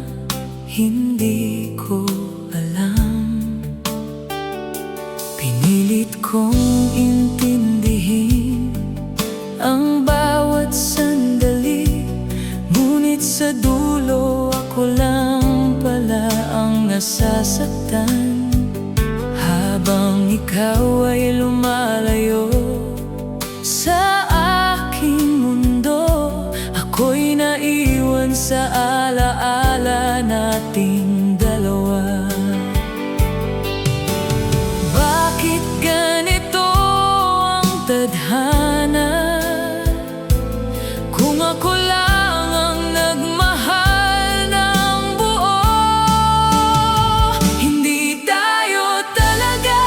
hindi ko alam. Pinilit kong intindihin ang bawat sandali, ngunit sa dulo ako lang pala ang nasasaktan. Habang ikaw ay lumalayo sa aking mundo, ako'y naiwan sa alaala nating dalawa. Bakit ganito ang tadhana, kung ako lang ang nagmahal ng buo? Hindi tayo talaga,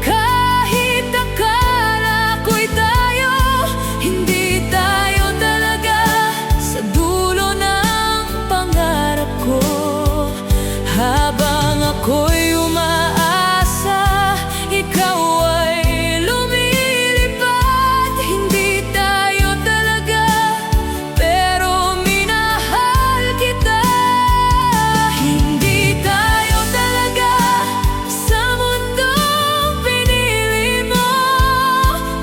kahit akala ko'y tayo. Hindi tayo talaga sa dulo ng pangarap ko. Habang ako'y umaasa, ikaw ay lumilipad. Hindi tayo talaga, pero minahal kita. Hindi tayo talaga sa mundong pinili mo,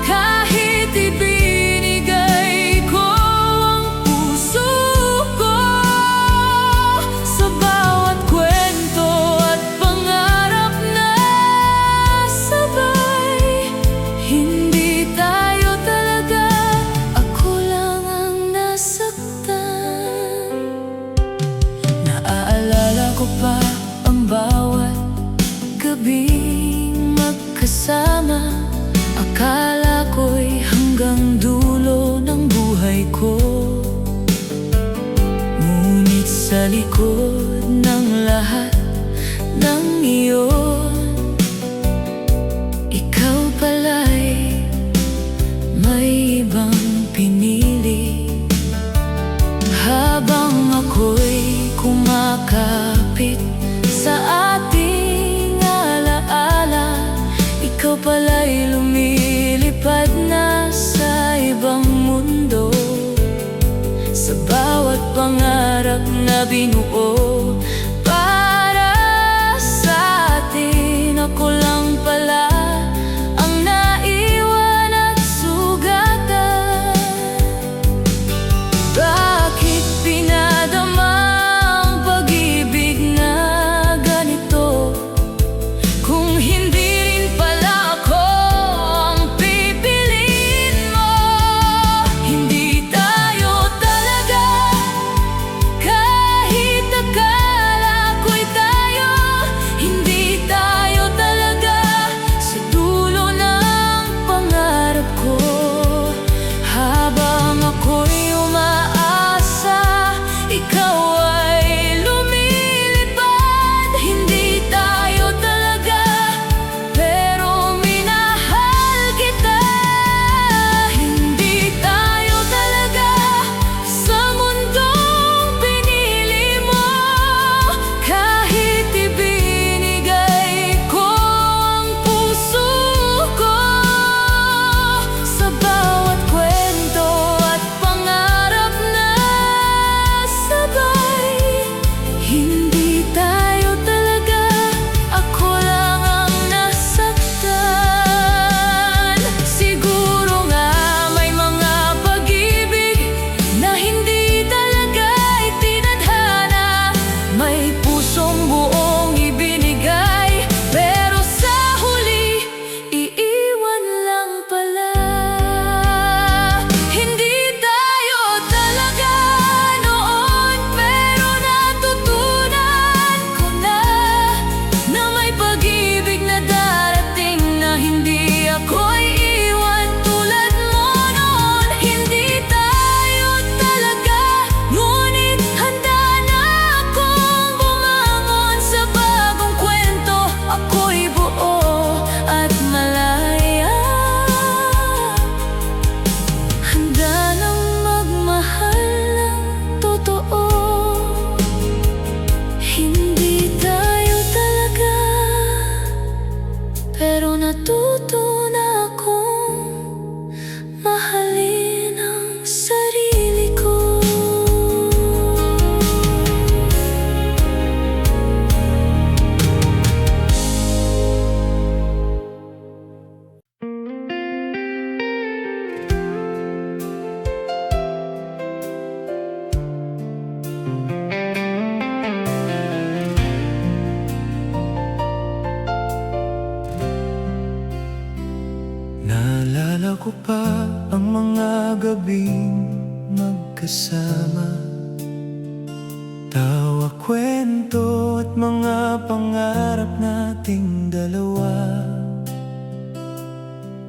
kahit ibinigay ko ang puso ko. Sa bawat kwento at pangarap na sabay, hindi tayo talaga, ako lang ang nasaktan. Naaalala ko pa ang bawat gabing magkasama. Akala ko'y hanggang dulo ng buhay ko, ngunit sa likod ng lahat ng iyon, ikaw pala'y may ibang pinili. Habang ako'y kumakapit sa ating alaala, ikaw pala'y lumilipad na sa ibang mundo. Sa bawat pangarap na binuo para sa atin, ako lang pala ang naiwan at sugatan. Bakit pinadama ang pag-ibig na ganito, kung hindi rin pala ako ang pipiliin mo? Hindi pero natuto na akong mahalin ang sarili ko. Naalala ko pa ang mga gabing magkasama, tawa, kwento at mga pangarap nating dalawa.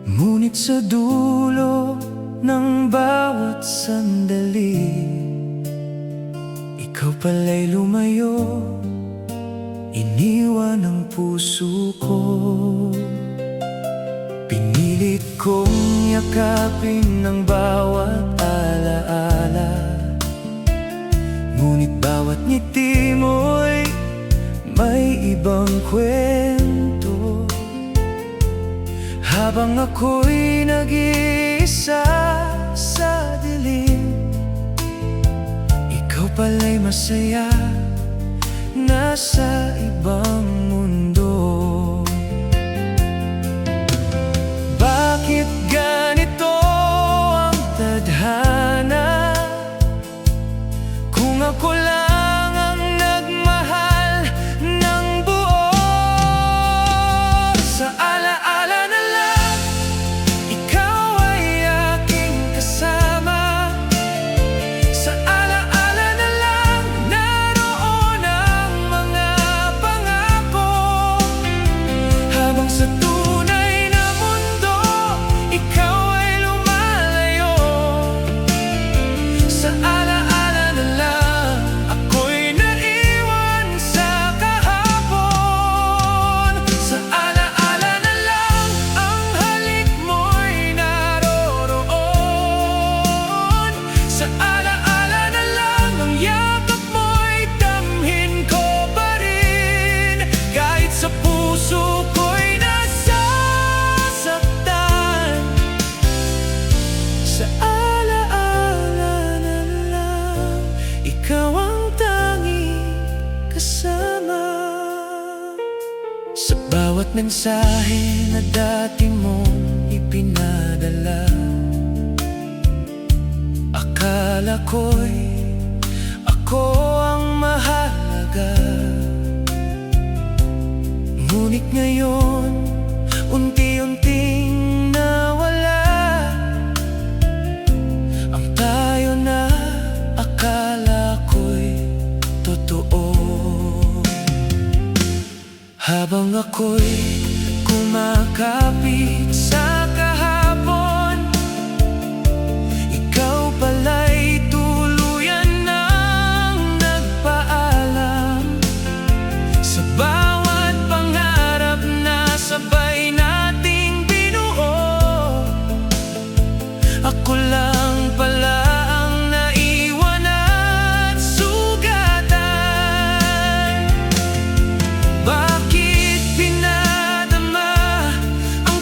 Ngunit sa dulo ng bawat sandali, ikaw pala'y lumayo, iniwan ang puso ko. Pinilit kong yakapin ang bawat alaala, ngunit bawat ngiti mo'y may ibang kwento. Habang ako'y nag-iisa sa dilim, ikaw pala'y masaya, nasa ibang mundo. Bakit ganito ang tadhana? Kung ako lang ang nagmahal ng buo. Sa alaala na lang, ikaw ay aking kasama. Sa alaala na lang, naroon ang mga pangako. Habang sa tunay na mundo, ikaw ay lumalayo. Sa alaala na lang, ako'y naiwan sa kahapon. Sa alaala na lang, ang halik mo'y naroroon. Sa alaala na lang, ang yakap mo'y damhin ko pa rin. Kahit sa puso ko'y nasasaktan. Sa alaala na lang, ikaw ang tanging kasama. Sa bawat mensahe na dati mong ipinadala, akala ko'y ako ang mahalaga. Ngunit ngayon, unti-unting nawala ang tayo na akala ko'y totoo. Habang ako'y kumakapit sa kahapon, ikaw pala'y tuluyan ng nagpaalam. Sa bawat pangarap na sabay nating binuo, ako lang pala ang naiwan at sugatan. Bakit pinadama ang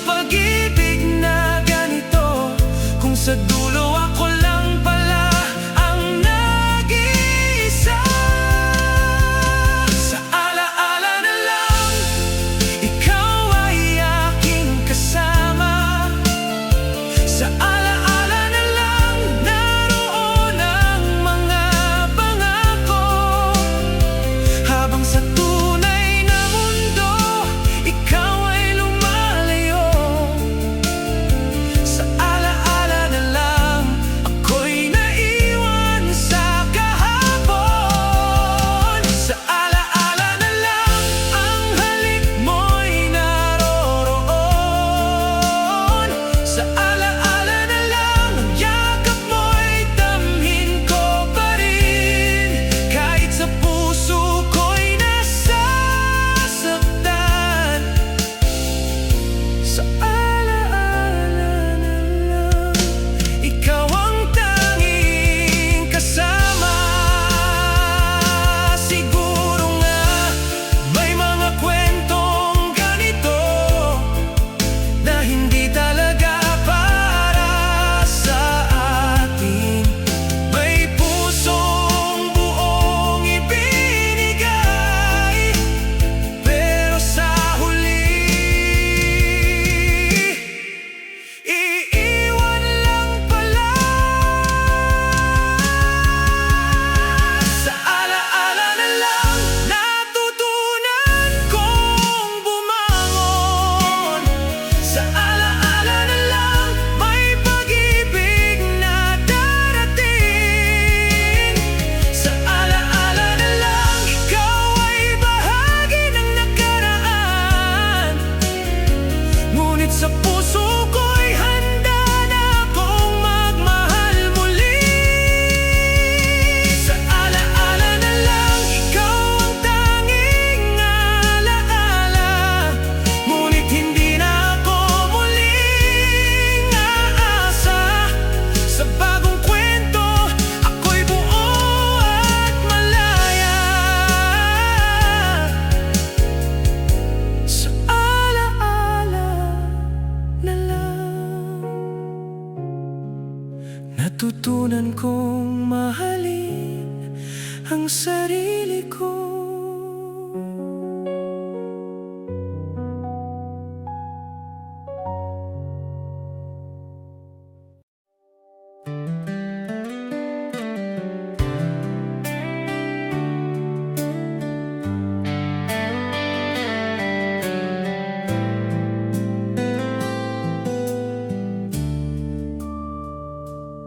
sa puso ko'y handa na akong magmahal muli. Sa alaala na lang, ikaw ang tanging alaala. Ngunit hindi na ako muling aasa. Sa bagong kwento, ako'y buo at malaya. Sa alaala na lang, natutunan kong mahalin ang sarili ko.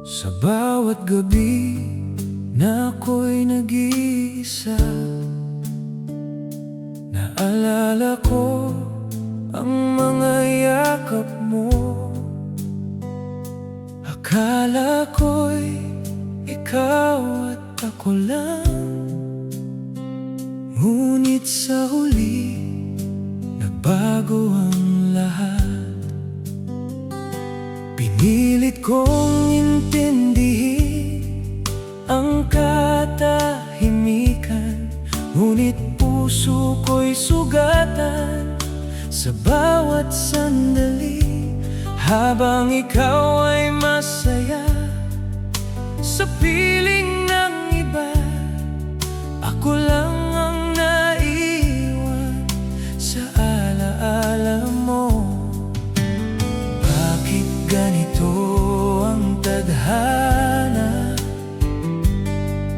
Sa bawat gabi na ako'y nag-iisa, naalala ko ang mga yakap mo. Akala ko'y ikaw at ako lang, ngunit sa huli nagbago ang lahat. Pinilit kong intindihin ang katahimikan, ngunit puso ko'y sugatan sa bawat sandali. Habang ikaw ay masaya sa piling ng iba, ako lang ang naiwan sa alaala mo. Bakit ganito ang tadhana?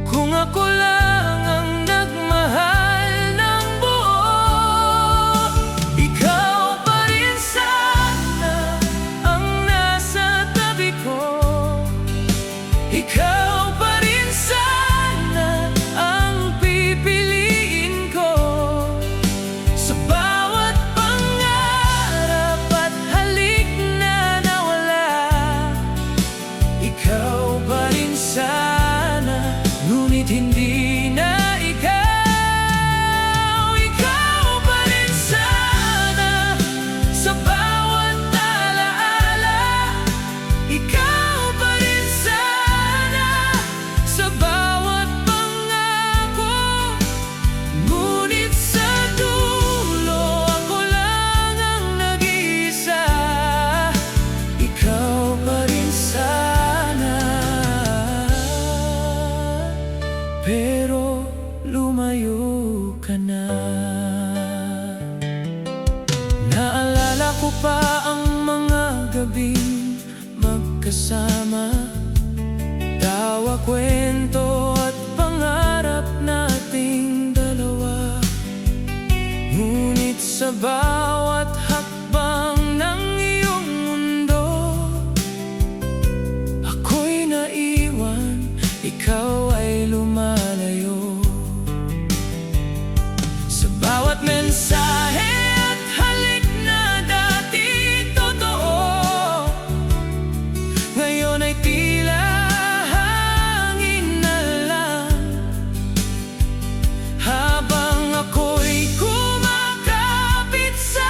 Kung ako lang ang nagmahal ng buo, ikaw pa rin sana ang nasa tabi ko. Ikaw pa rin sana ang pipiliin ko. Sa bawat pangarap at halik na nawala, ikaw pa rin sana, ngunit hindi na ikaw. Ikaw pa rin sana sa bawat alaala. Ikaw pa rin sana sa bawat pangako. Ngunit sa dulo, ako lang ang nag-iisa. Ikaw pa rin sana. Pero lumayo ka na. Naalala ko pa ang mga gabing magkasama, tawa, kwento at pangarap nating dalawa. Ngunit sa bawat hakbang ng iyong mundo, ako'y naiwan, ikaw ay lumalayo. Sa bawat mensahe at halik na dati totoo, ngayon ay tila hangin na lang. Habang ako'y kumakapit sa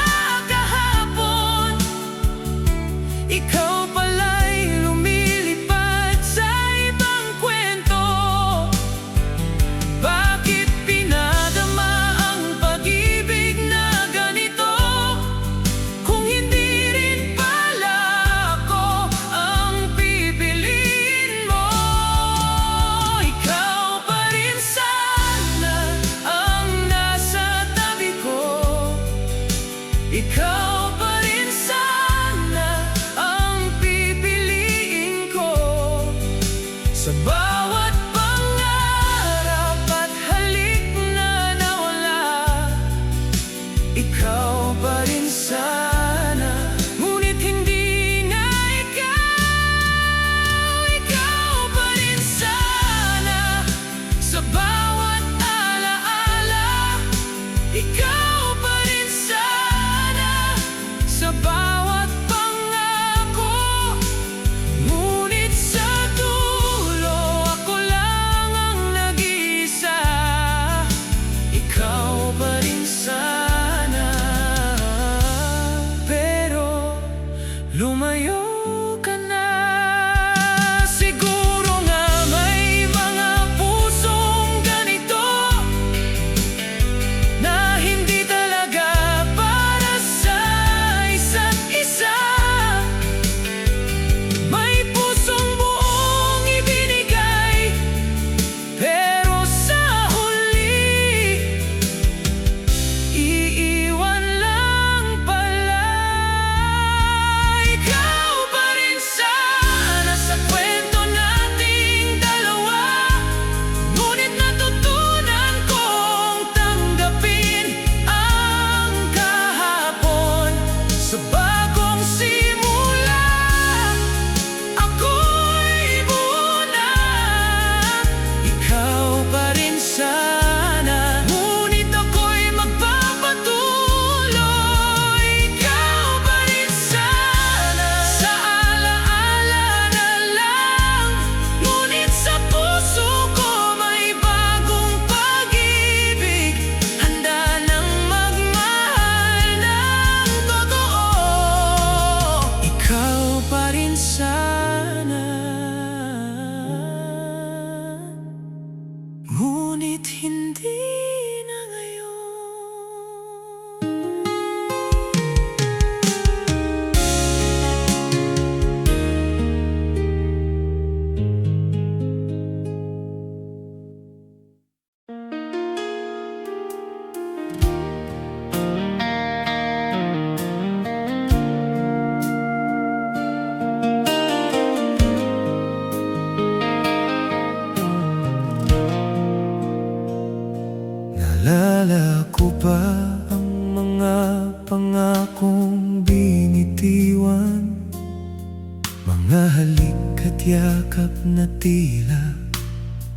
yakap na tila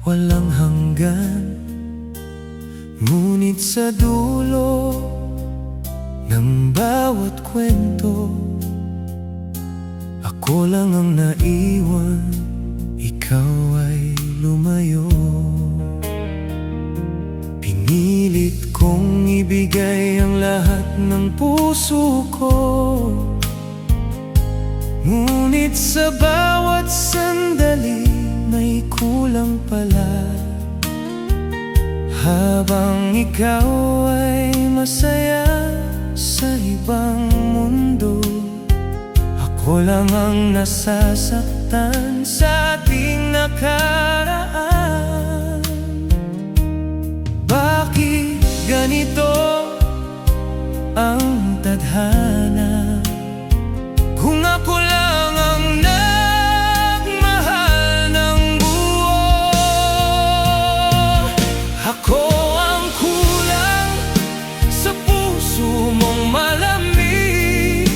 walang hanggan. Ngunit sa dulo ng bawat kwento, ako lang ang naiwan, ikaw ay lumayo. Pinilit kong ibigay ang lahat ng puso ko, ngunit sa bawat sandali may kulang pala. Habang ikaw ay masaya sa ibang mundo, ako lang ang nasasaktan sa ating nakaraan. Bakit ganito ang tadhana? Kung ako lang ang nagmahal ng buo, ako ang kulang sa puso mong malamig.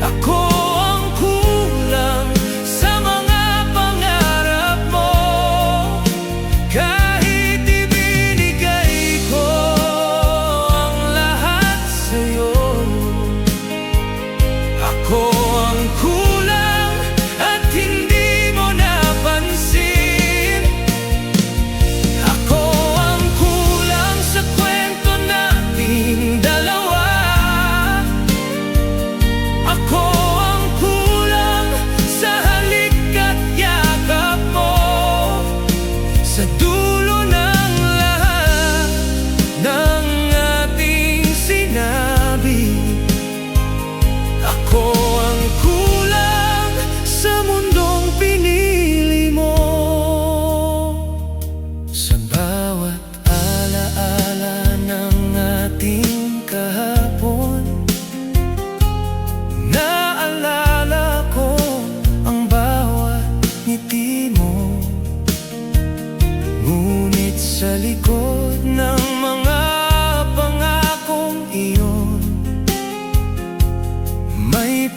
Ako ang kulang sa mga pangarap mo, kahit ibinigay ko ang lahat sa'yo. Ako ang kulang at hindi mo napansin. Ako ang kulang sa kwento nating dalawa. Ako ang kulang sa halik at yakap mo. Sa dulo ng lahat ng ating sinabi, ako ang kulang sa mundong pinili mo. Sa bawat alaala ng ating kahapon, naalala ko ang bawat ngiti mo. Ngunit sa likod ng mga pangakong iyon, may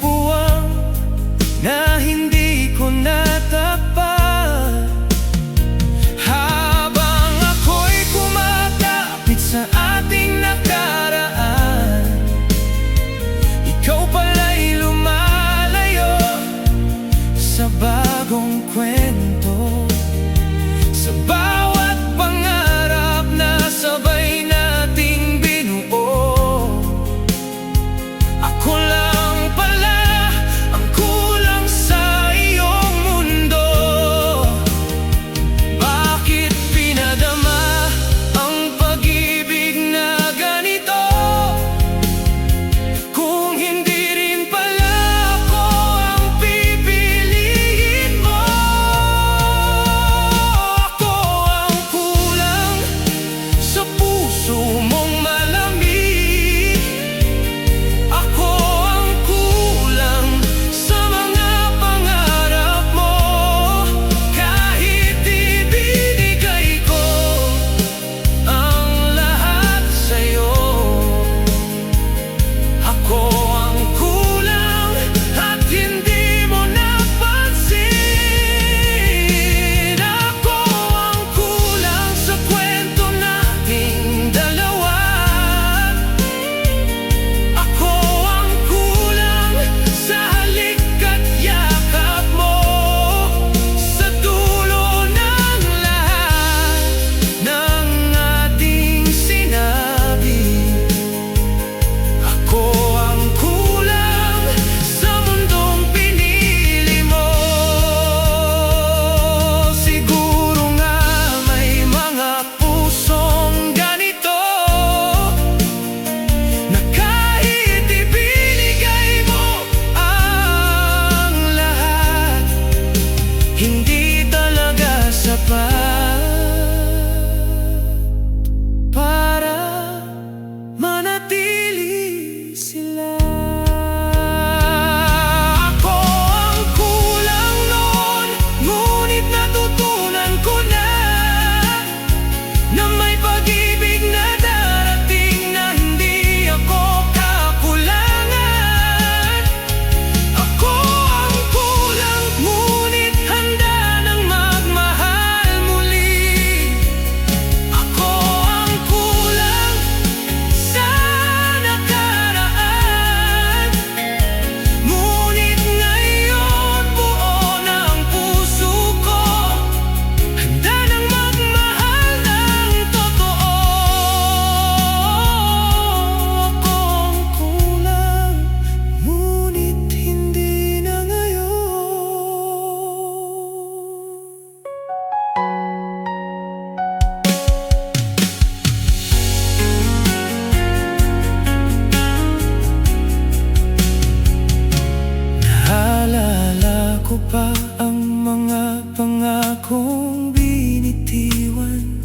pa ang mga pangakong binitiwan,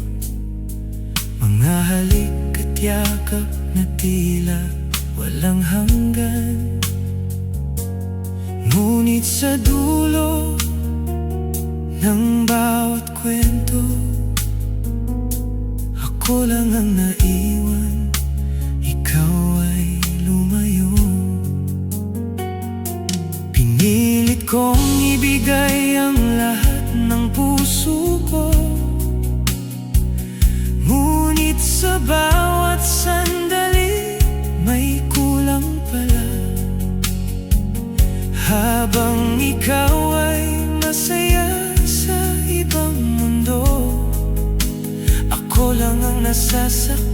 mga halik at yakap na tila walang hanggan. Ngunit sa dulo ng bawat kwento, ako lang ang naiwan, ikaw ay lumayo. Pinilit kong ibigay ang lahat ng puso ko, ngunit sa bawat sandali may kulang pala. Habang ikaw ay masaya sa ibang mundo, ako lang ang nasasaktan.